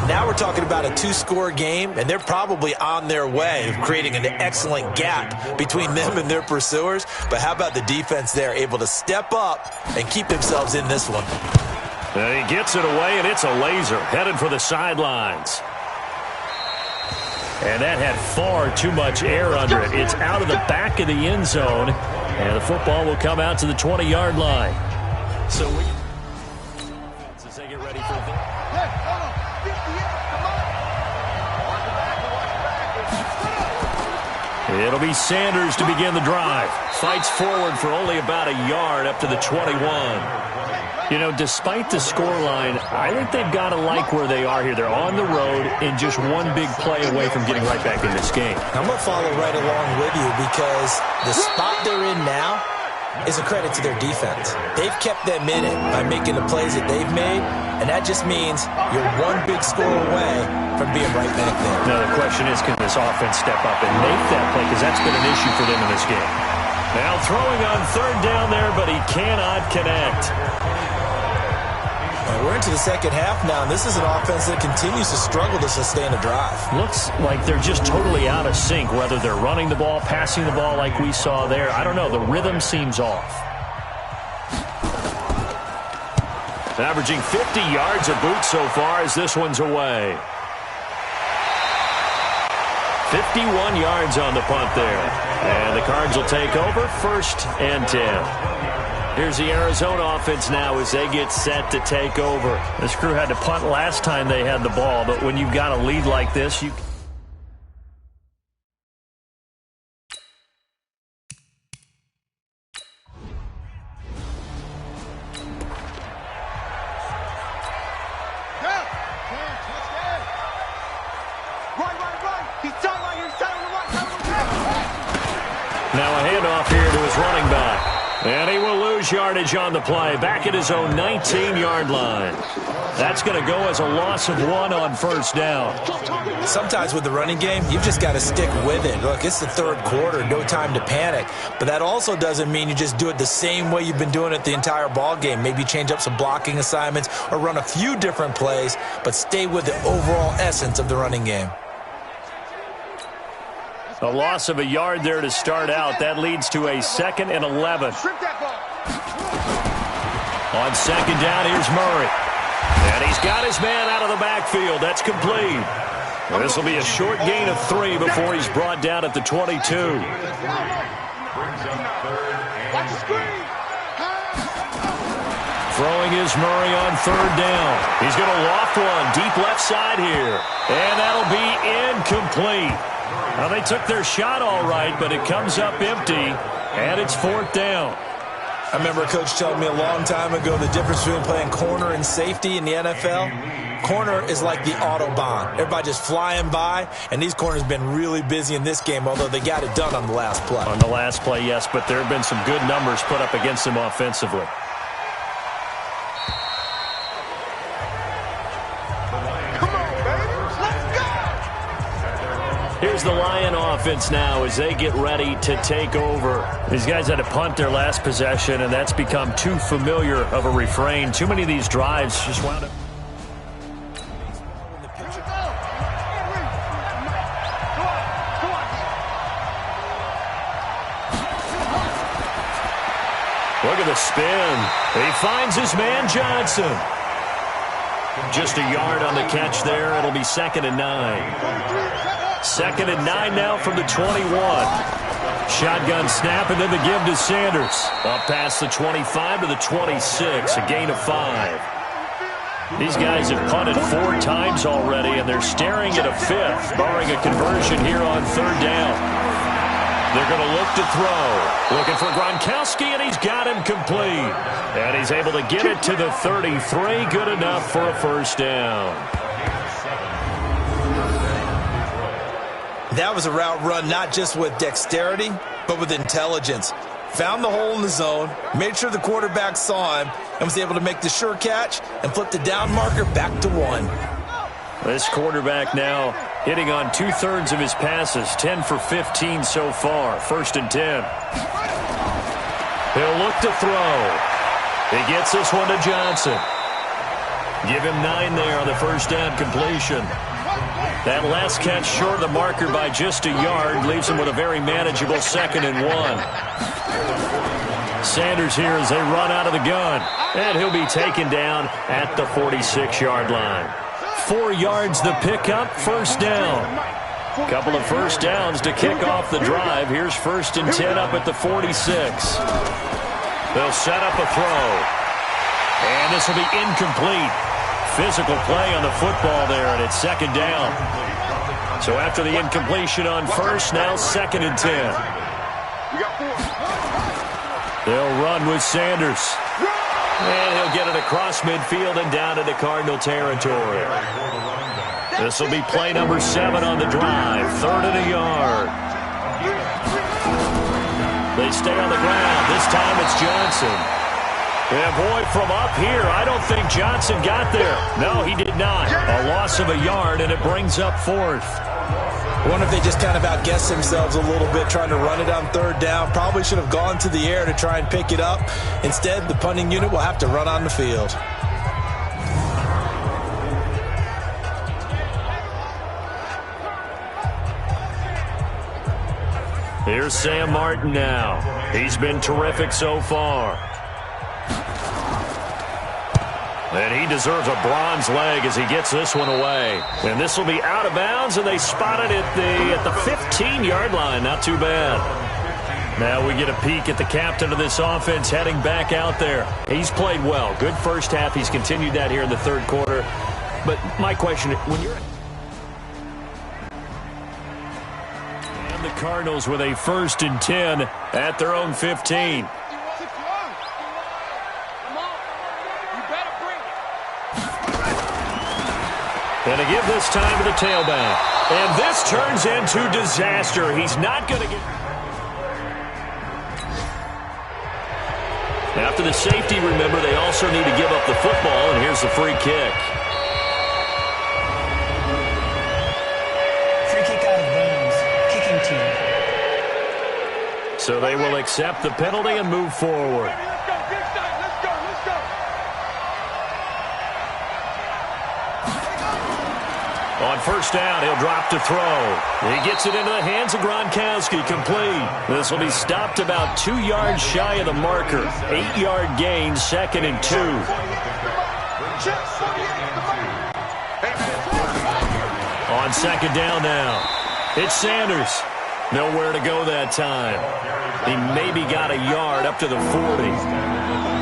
now we're talking about a 2-score game, and they're probably on their way of creating an excellent gap between them and their pursuers. But how about the defense there, able to step up and keep themselves in this one? And he gets it away, and it's a laser headed for the sidelines. And that had far too much air under it. It's out of the back of the end zone, and the football will come out to the 20-yard line. So as they get ready for it'll be Sanders to begin the drive. Fights forward for only about a yard up to the 21. You know, despite the scoreline, I think they've got to like where they are here. They're on the road and just one big play away from getting right back in this game. I'm going to follow right along with you because the spot they're in now is a credit to their defense. They've kept them in it by making the plays that they've made, and that just means you're one big score away from being right back there. Now the question is, can this offense step up and make that play? Because that's been an issue for them in this game. Now throwing on 3rd down there, but he cannot connect. We're into the second half now, and this is an offense that continues to struggle to sustain a drive. Looks like they're just totally out of sync, whether they're running the ball, passing the ball like we saw there. I don't know. The rhythm seems off. Averaging 50 yards a boot so far as this one's away. 51 yards on the punt there. And the Cards will take over 1st and 10. Here's the Arizona offense now as they get set to take over. This crew had to punt last time they had the ball, but when you've got a lead like this, you... Now a handoff here to his running back. And he will lose yardage on the play. Back at his own 19-yard line. That's going to go as a loss of 1 on 1st down. Sometimes with the running game, you've just got to stick with it. Look, it's the 3rd quarter, no time to panic. But that also doesn't mean you just do it the same way you've been doing it the entire ball game. Maybe change up some blocking assignments or run a few different plays, but stay with the overall essence of the running game. A loss of a yard there to start out. That leads to a 2nd and 11. On 2nd down, here's Murray. And he's got his man out of the backfield. That's complete. This will be a short gain of 3 before he's brought down at the 22. Throwing is Murray on 3rd down. He's going to loft one deep left side here. And that'll be incomplete. Well, they took their shot all right, but it comes up empty, and it's 4th down. I remember a coach telling me a long time ago the difference between playing corner and safety in the NFL. Corner is like the Autobahn. Everybody just flying by, and these corners have been really busy in this game, although they got it done on the last play. On the last play, yes, but there have been some good numbers put up against them offensively. Here's the Lion offense now as they get ready to take over. These guys had to punt their last possession, and that's become too familiar of a refrain. Too many of these drives just wound up. Look at the spin. He finds his man, Johnson. Just a yard on the catch there. It'll be 2nd and 9. 2nd and 9 now from the 21. Shotgun snap, and then the give to Sanders. Up past the 25 to the 26, a gain of 5. These guys have punted 4 times already, and they're staring at a 5th, barring a conversion here on 3rd down. They're going to look to throw. Looking for Gronkowski, and he's got him complete. And he's able to get it to the 33. Good enough for a 1st down. That was a route run not just with dexterity, but with intelligence. Found the hole in the zone, made sure the quarterback saw him, and was able to make the sure catch and flip the down marker back to 1. This quarterback now hitting on 2/3 of his passes, 10 for 15 so far. 1st and 10. He'll look to throw. He gets this one to Johnson. Give him 9 there on the 1st down completion. That last catch short of the marker by just a yard leaves him with a very manageable 2nd and 1. Sanders here as they run out of the gun. And he'll be taken down at the 46-yard line. 4 yards the pickup, 1st down. Couple of 1st downs to kick off the drive. Here's 1st and 10 up at the 46. They'll set up a throw. And this will be incomplete. Physical play on the football there, and it's 2nd down. So after the incompletion on 1st, now 2nd and 10. They'll run with Sanders. And he'll get it across midfield and down into Cardinal territory. This will be play number 7 on the drive. 3rd and a yard. They stay on the ground. This time it's Johnson. And boy, from up here, I don't think Johnson got there. No, he did not. A loss of a yard, and it brings up 4th. I wonder if they just kind of outguessed themselves a little bit trying to run it on 3rd down. Probably should have gone to the air to try and pick it up. Instead, the punting unit will have to run on the field. Here's Sam Martin now. He's been terrific so far. And he deserves a bronze leg as he gets this one away. And this will be out of bounds, and they spot it at the 15-yard line. Not too bad. Now we get a peek at the captain of this offense heading back out there. He's played well. Good first half. He's continued that here in the 3rd quarter. But my question, when you're... And the Cardinals with a 1st and 10 at their own 15. And to give this time to the tailback. And this turns into disaster. He's not going to get... After the safety, remember, they also need to give up the football, and here's the free kick. Free kick out of bounds. Kicking team. So they will accept the penalty and move forward. On 1st down, he'll drop to throw. He gets it into the hands of Gronkowski, complete. This will be stopped about 2 yards shy of the marker. 8-yard gain, 2nd and 2. On 2nd down now, it's Sanders. Nowhere to go that time. He maybe got a yard up to the 40.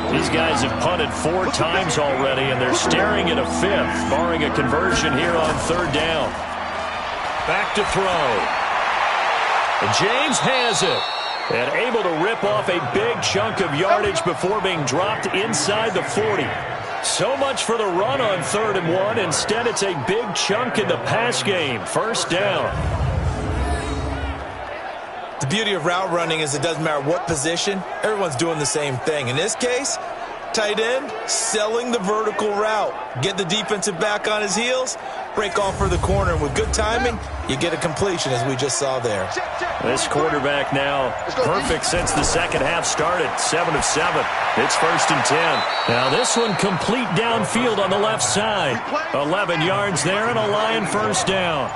These guys have punted 4 times already, and they're staring at a 5th, barring a conversion here on 3rd down. Back to throw. And James has it. And able to rip off a big chunk of yardage before being dropped inside the 40. So much for the run on 3rd and 1. Instead, it's a big chunk in the pass game. 1st down. The beauty of route running is it doesn't matter what position, everyone's doing the same thing. In this case, tight end, selling the vertical route. Get the defensive back on his heels, break off for the corner. And with good timing, you get a completion, as we just saw there. This quarterback now perfect since the 2nd half started. 7 of 7. It's 1st and 10. Now this one complete downfield on the left side. 11 yards there and a Lion 1st down.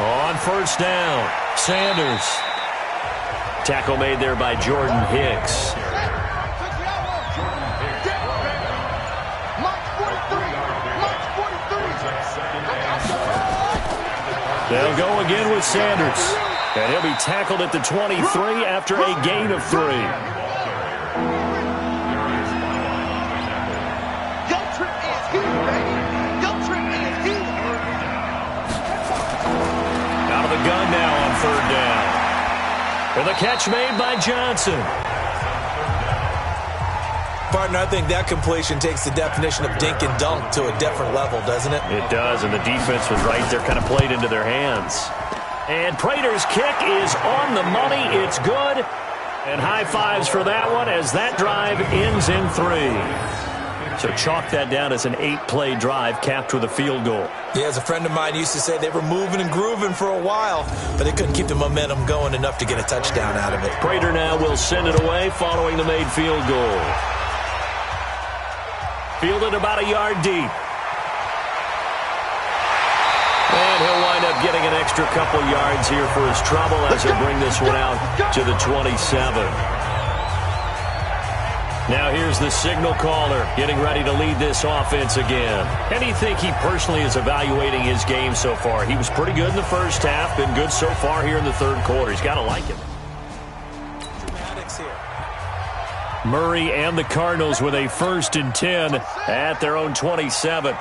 On 1st down, Sanders. Tackle made there by Jordan Hicks. They'll go again with Sanders. And he'll be tackled at the 23 after a gain of 3. Out of the gun now on 3rd down. And the catch made by Johnson. Partner, I think that completion takes the definition of dink and dunk to a different level, doesn't it? It does, and the defense was right there, kind of played into their hands. And Prater's kick is on the money. It's good. And high fives for that one as that drive ends in 3. So chalk that down as an 8-play drive capped with a field goal. Yeah, as a friend of mine used to say, they were moving and grooving for a while, but they couldn't keep the momentum going enough to get a touchdown out of it. Prater now will send it away following the made field goal. Fielded about a yard deep. And he'll wind up getting an extra couple yards here for his trouble as he'll bring this one out to the 27. Now here's the signal caller getting ready to lead this offense again. And you think he personally is evaluating his game so far? He was pretty good in the first half, been good so far here in the 3rd quarter. He's got to like it. Dramatics here. Murray and the Cardinals with a 1st and 10 at their own 27.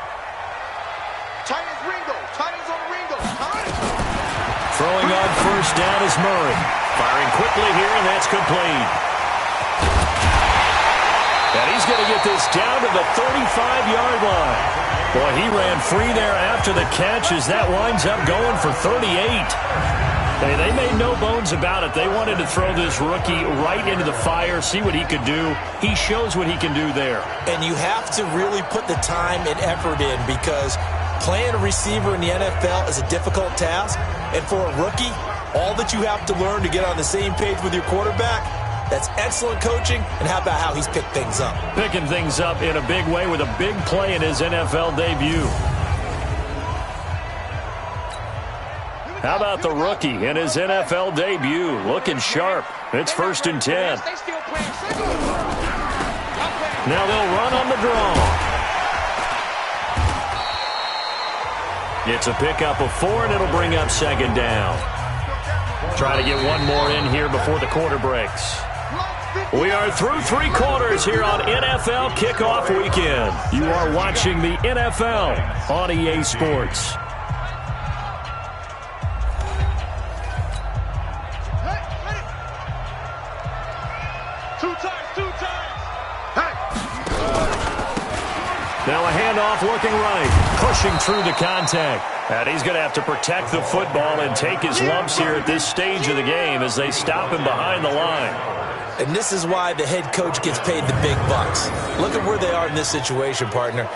Throwing on 1st down is Murray. Firing quickly here, and that's complete. And he's going to get this down to the 35-yard line. Boy, he ran free there after the catch as that winds up going for 38. Hey, they made no bones about it. They wanted to throw this rookie right into the fire, see what he could do. He shows what he can do there. And you have to really put the time and effort in because playing a receiver in the NFL is a difficult task. And for a rookie, all that you have to learn to get on the same page with your quarterback, that's excellent coaching. And how about how he's picked things up? Picking things up in a big way with a big play in his NFL debut. How about the rookie in his NFL debut? Looking sharp. It's 1st and 10. Now they'll run on the draw. It's a pickup of 4, and it'll bring up 2nd down. Try to get one more in here before the quarter breaks. We are through 3 quarters here on NFL Kickoff Weekend. You are watching the NFL on EA Sports. Now a handoff looking right, pushing through the contact. And he's going to have to protect the football and take his lumps here at this stage of the game as they stop him behind the line. And this is why the head coach gets paid the big bucks. Look at where they are in this situation, partner.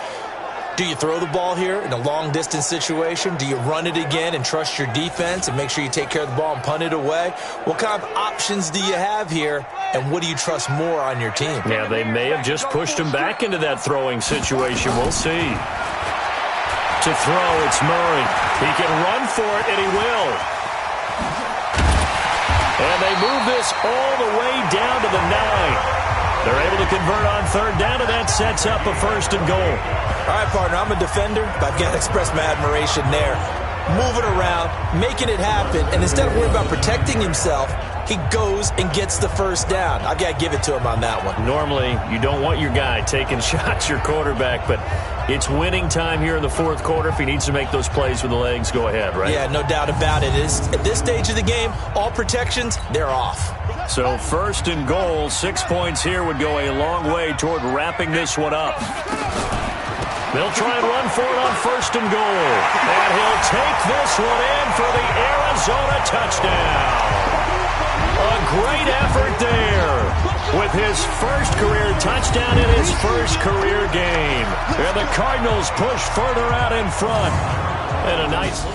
Do you throw the ball here in a long-distance situation? Do you run it again and trust your defense and make sure you take care of the ball and punt it away? What kind of options do you have here, and what do you trust more on your team? Yeah, they may have just pushed him back into that throwing situation. We'll see. To throw, it's Murray. He can run for it, and he will. And they move this all the way down to the 9. They're able to convert on 3rd down, and that sets up a 1st and goal. All right, partner, I'm a defender, but I've got to express my admiration there. Moving around, making it happen, and instead of worrying about protecting himself, he goes and gets the 1st down. I've got to give it to him on that one. Normally, you don't want your guy taking shots, your quarterback, but it's winning time here in the 4th quarter. If he needs to make those plays with the legs, go ahead, right? Yeah, no doubt about it. At this stage of the game, all protections, they're off. So 1st and goal, 6 points here would go a long way toward wrapping this one up. They'll try and run for it on 1st and goal. And he'll take this one in for the Arizona touchdown. A great effort there with his first career touchdown in his first career game. And the Cardinals push further out in front. And a nice look.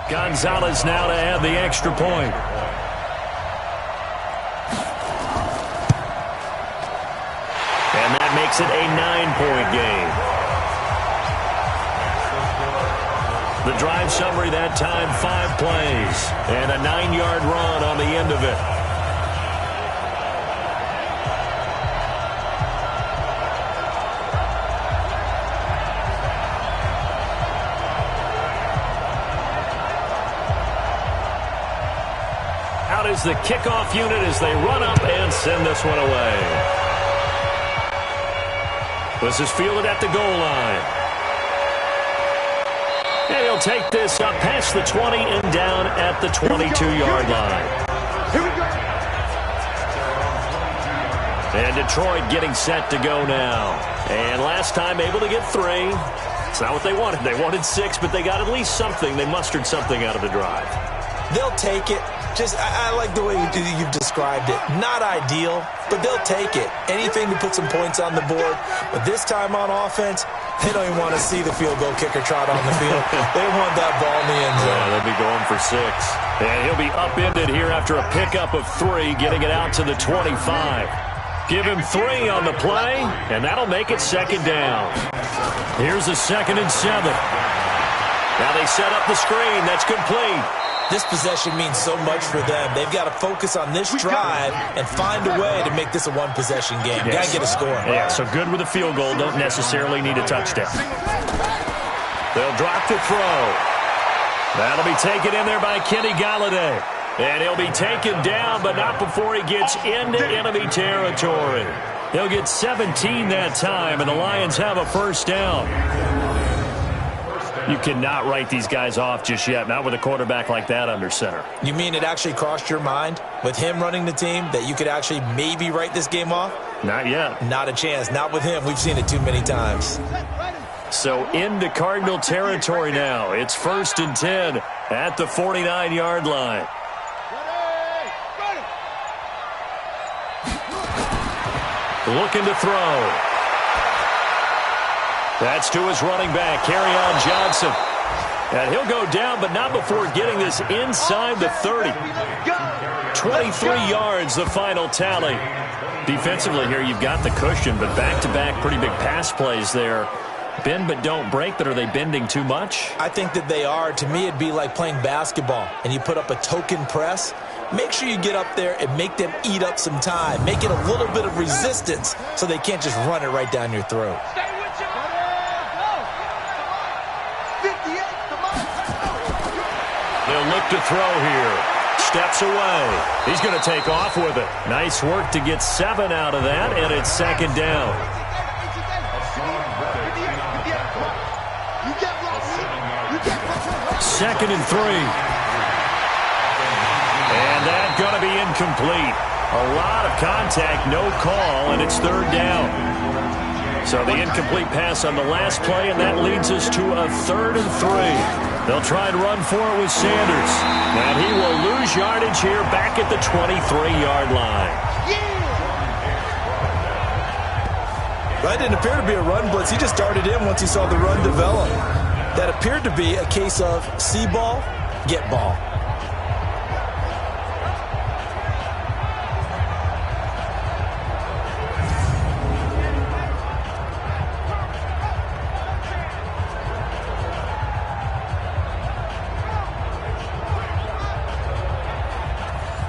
Gonzalez now to add the extra point. And that makes it a 9-point game. The drive summary that time, 5 plays. And a 9-yard run on the end of it. Out is the kickoff unit as they run up and send this one away. This is fielded at the goal line. And he'll take this up past the 20 and down at the 22-yard line. Here we go. And Detroit getting set to go now. And last time able to get 3. It's not what they wanted. They wanted 6, but they got at least something. They mustered something out of the drive. They'll take it. I like the way you've described it. Not ideal, but they'll take it. Anything to put some points on the board. But this time on offense, they don't even want to see the field goal kicker trot on the field. They want that ball in the end zone. Yeah, they'll be going for 6. And he'll be upended here after a pickup of 3, getting it out to the 25. Give him 3 on the play, and that'll make it 2nd down. Here's a 2nd and 7. Now they set up the screen. That's complete. This possession means so much for them. They've got to focus on this drive and find a way to make this a one-possession game. Yes. Got to get a score. Yeah, so good with a field goal. Don't necessarily need a touchdown. They'll drop to throw. That'll be taken in there by Kenny Galladay. And he'll be taken down, but not before he gets into enemy territory. They'll get 17 that time, and the Lions have a 1st down. You cannot write these guys off just yet, not with a quarterback like that under center. You mean it actually crossed your mind with him running the team that you could actually maybe write this game off? Not yet. Not a chance. Not with him. We've seen it too many times. So into Cardinal territory now. It's 1st and 10 at the 49-yard line. Looking to throw. That's to his running back, Kerryon Johnson. And he'll go down, but not before getting this inside the 30. 23 yards, the final tally. Defensively here, you've got the cushion, but back-to-back pretty big pass plays there. Bend but don't break, but are they bending too much? I think that they are. To me, it'd be like playing basketball, and you put up a token press. Make sure you get up there and make them eat up some time. Make it a little bit of resistance so they can't just run it right down your throat. They'll look to throw here. Steps away. He's going to take off with it. Nice work to get 7 out of that, and it's 2nd down. 2nd and 3. And that's going to be incomplete. A lot of contact, no call, and it's 3rd down. So the incomplete pass on the last play, and that leads us to a 3rd and 3. They'll try and run for it with Sanders. And he will lose yardage here back at the 23-yard line. That didn't appear to be a run blitz. He just darted in once he saw the run develop. That appeared to be a case of see ball, get ball.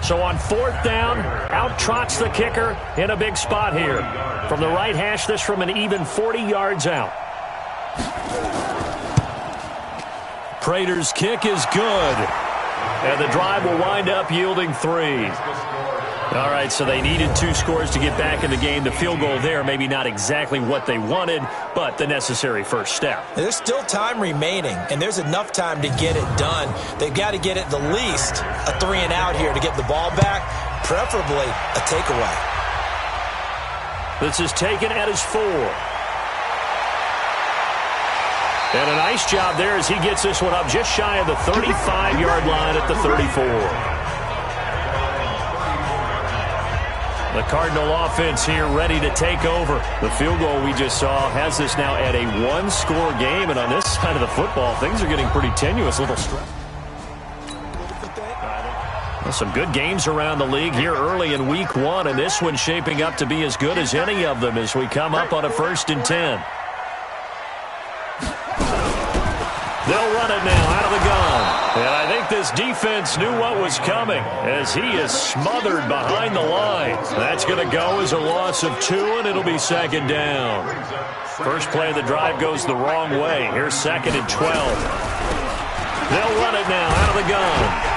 So on 4th down, out trots the kicker in a big spot here. From the right hash, this from an even 40 yards out. Prater's kick is good. And the drive will wind up yielding 3. All right, so they needed 2 scores to get back in the game. The field goal there, maybe not exactly what they wanted, but the necessary first step. There's still time remaining, and there's enough time to get it done. They've got to get at the least a 3 and out here to get the ball back, preferably a takeaway. This is taken at his 4. And a nice job there as he gets this one up just shy of the 35-yard line at the 34. The Cardinal offense here ready to take over. The field goal we just saw has this now at a 1-score game. And on this side of the football, things are getting pretty tenuous. A little stress. Well, some good games around the league here early in week 1, and this one's shaping up to be as good as any of them as we come up on a 1st and 10. They'll run it now out of the gun. And I think this defense knew what was coming as he is smothered behind the line. That's going to go as a loss of 2, and it'll be 2nd down. First play of the drive goes the wrong way. Here's 2nd and 12. They'll run it now out of the gun.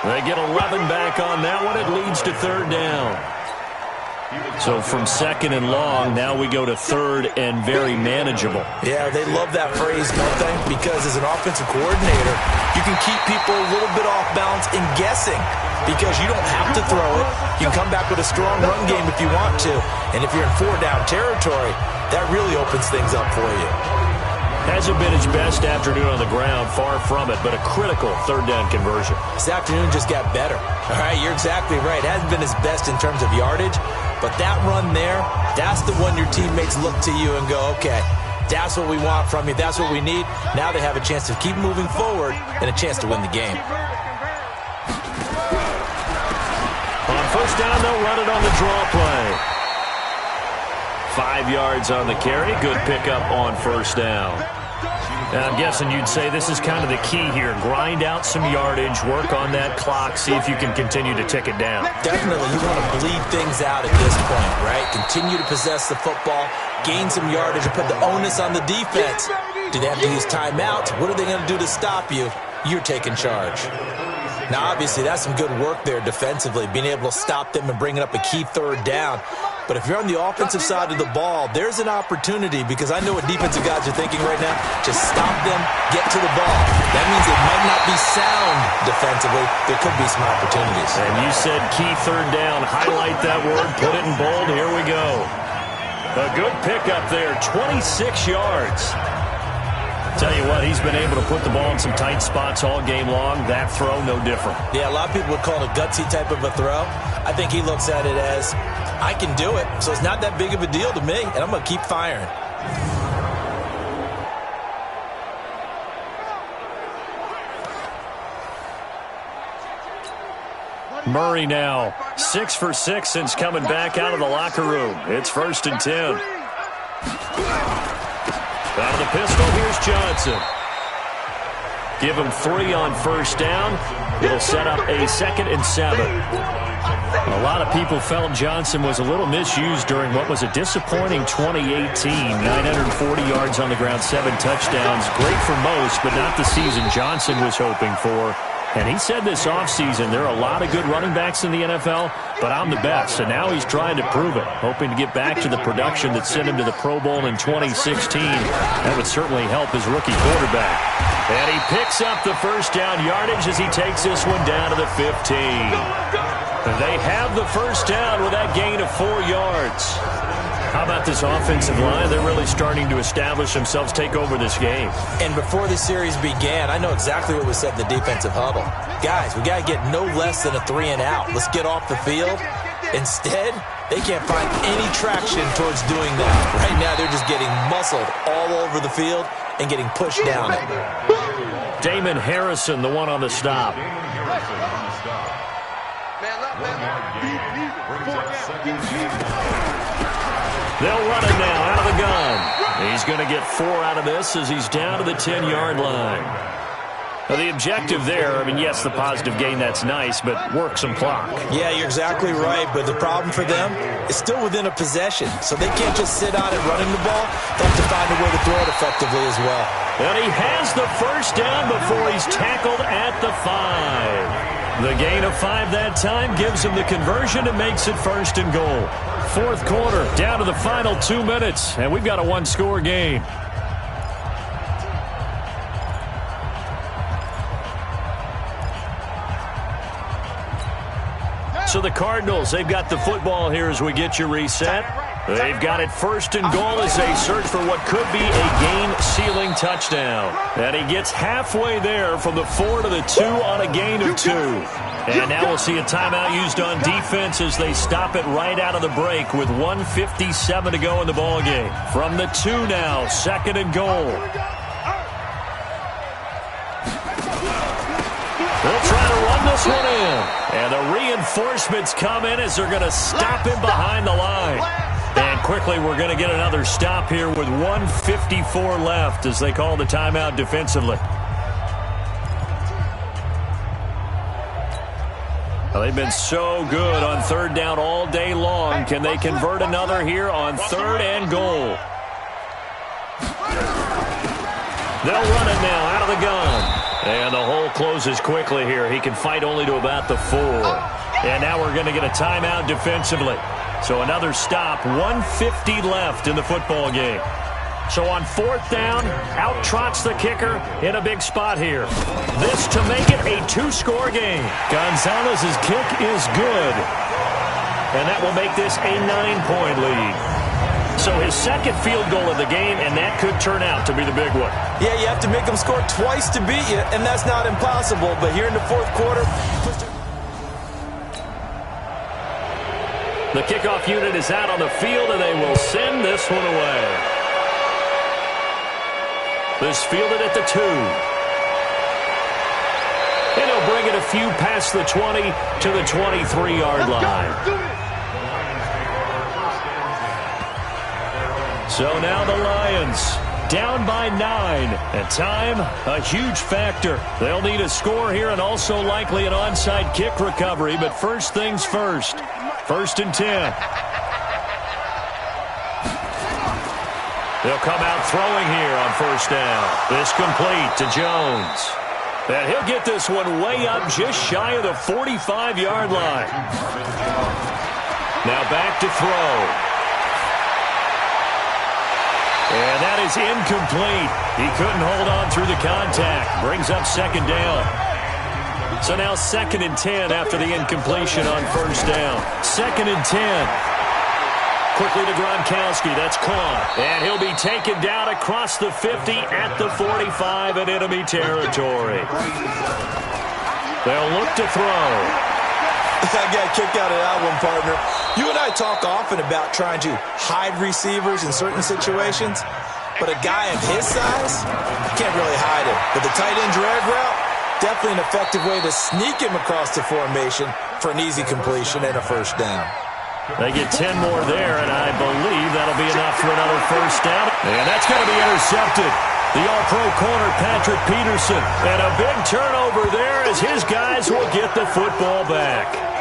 They get 11 back on that one. It leads to 3rd down. So from 2nd and long, now we go to 3rd and very manageable. Yeah, they love that phrase, don't they? Because as an offensive coordinator, you can keep people a little bit off balance and guessing because you don't have to throw it. You can come back with a strong run game if you want to. And if you're in 4-down territory, that really opens things up for you. Hasn't been his best afternoon on the ground, far from it, but a critical 3rd down conversion. This afternoon just got better. All right, you're exactly right. Hasn't been his best in terms of yardage, but that run there, that's the one your teammates look to you and go, okay, that's what we want from you. That's what we need. Now they have a chance to keep moving forward and a chance to win the game. On 1st down, they'll run it on the draw play. 5 yards on the carry. Good pickup on 1st down. Now, I'm guessing you'd say this is kind of the key here. Grind out some yardage, work on that clock, see if you can continue to tick it down. Definitely. You want to bleed things out at this point, right? Continue to possess the football, gain some yardage, and put the onus on the defense. Do they have to use timeouts? What are they going to do to stop you? You're taking charge. Now, obviously, that's some good work there defensively, being able to stop them and bringing up a key 3rd down. But if you're on the offensive side of the ball, there's an opportunity because I know what defensive guys are thinking right now. Just stop them, get to the ball. That means it might not be sound defensively. There could be some opportunities. And you said key 3rd down. Highlight that word, put it in bold. Here we go. A good pickup there, 26 yards. Tell you what, he's been able to put the ball in some tight spots all game long. That throw, no different. Yeah, a lot of people would call it a gutsy type of a throw. I think he looks at it as, I can do it, so it's not that big of a deal to me, and I'm going to keep firing. Murray now, 6 for 6 since coming back out of the locker room. It's 1st and 10. Out of the pistol, here's Johnson. Give him 3 on 1st down. It'll set up a 2nd and 7. A lot of people felt Johnson was a little misused during what was a disappointing 2018. 940 yards on the ground, 7 touchdowns. Great for most, but not the season Johnson was hoping for. And he said this offseason, there are a lot of good running backs in the NFL, but I'm the best. And now he's trying to prove it, hoping to get back to the production that sent him to the Pro Bowl in 2016. That would certainly help his rookie quarterback. And he picks up the 1st down yardage as he takes this one down to the 15. They have the 1st down with that gain of 4 yards. How about this offensive line? They're really starting to establish themselves, take over this game. And before the series began, I know exactly what was said in the defensive huddle. Guys, we got to get no less than a 3 and out. Let's get off the field. Instead, they can't find any traction towards doing that. Right now, they're just getting muscled all over the field and getting pushed down it. Damon Harrison, the one on the stop. They'll run it now out of the gun. He's going to get 4 out of this as he's down to the 10-yard line. Now, the objective there, I mean, yes, the positive gain, that's nice, but work some clock. Yeah, you're exactly right, but the problem for them is still within a possession, so they can't just sit on it running the ball. They have to find a way to throw it effectively as well. And he has the 1st down before he's tackled at the 5. The gain of 5 that time gives him the conversion and makes it 1st and goal. 4th quarter, down to the final 2 minutes, and we've got a 1-score game. So the Cardinals, they've got the football here as we get you reset. They've got it 1st and goal as they search for what could be a game-sealing touchdown. And he gets halfway there from the 4 to the 2 on a gain of 2. And now we'll see a timeout used on defense as they stop it right out of the break with 1:57 to go in the ballgame. From the 2 now, 2nd and goal. They'll try to run this one in. And the reinforcements come in as they're going to stop him behind the line. And quickly we're going to get another stop here with 1:54 left as they call the timeout defensively. Well, they've been so good on third down all day long. Can they convert another here on third and goal? They'll run it now out of the gun. And the hole closes quickly here. He can fight only to about the 4. And now we're going to get a timeout defensively. So another stop, 1:50 left in the football game. So on fourth down, out trots the kicker in a big spot here. This to make it a 2-score game. Gonzalez's kick is good. And that will make this a 9-point lead. So his second field goal of the game, and that could turn out to be the big one. Yeah, you have to make them score twice to beat you, and that's not impossible. But here in the fourth quarter, the kickoff unit is out on the field, and they will send this one away. This fielded at the 2. And he'll bring it a few past the 20 to the 23-yard line. So now the Lions down by 9. And time, a huge factor. They'll need a score here and also likely an onside kick recovery. But first things first. 1st and 10. They'll come out throwing here on first down. This complete to Jones. And he'll get this one way up just shy of the 45-yard line. Now back to throw. And that is incomplete. He couldn't hold on through the contact. Brings up second down. So now 2nd and 10 after the incompletion on first down. 2nd and 10. Quickly to Gronkowski. That's caught. And he'll be taken down across the 50 at the 45 in enemy territory. They'll look to throw. I got kicked out of that one, partner. You and I talk often about trying to hide receivers in certain situations, but a guy of his size, you can't really hide him. But the tight end drag route, definitely an effective way to sneak him across the formation for an easy completion and a first down. They get 10 more there, and I believe that'll be enough for another first down. And that's going to be intercepted. The All-Pro corner, Patrick Peterson. And a big turnover there as his guys will get the football back.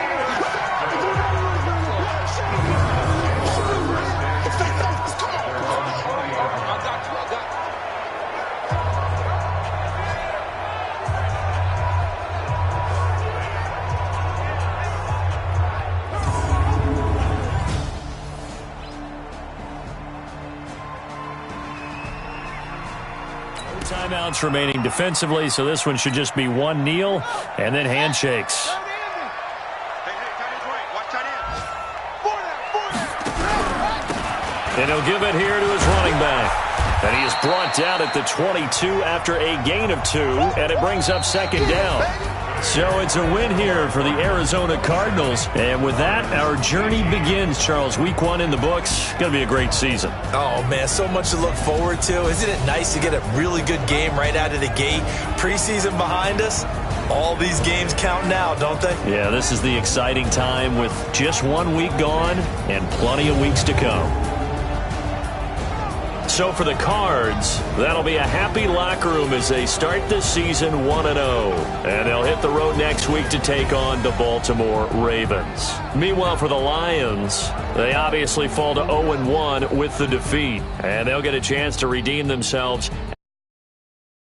Timeouts remaining defensively, so this one should just be one kneel and then handshakes. And he'll give it here to his running back. And he is brought down at the 22 after a gain of 2, and it brings up second down. So it's a win here for the Arizona Cardinals. And with that, our journey begins, Charles. Week 1 in the books. Going to be a great season. Oh, man, so much to look forward to. Isn't it nice to get a really good game right out of the gate? Preseason behind us. All these games count now, don't they? Yeah, this is the exciting time with just 1 week gone and plenty of weeks to come. So for the Cards, that'll be a happy locker room as they start this season 1-0. And they'll hit the road next week to take on the Baltimore Ravens. Meanwhile, for the Lions, they obviously fall to 0-1 with the defeat. And they'll get a chance to redeem themselves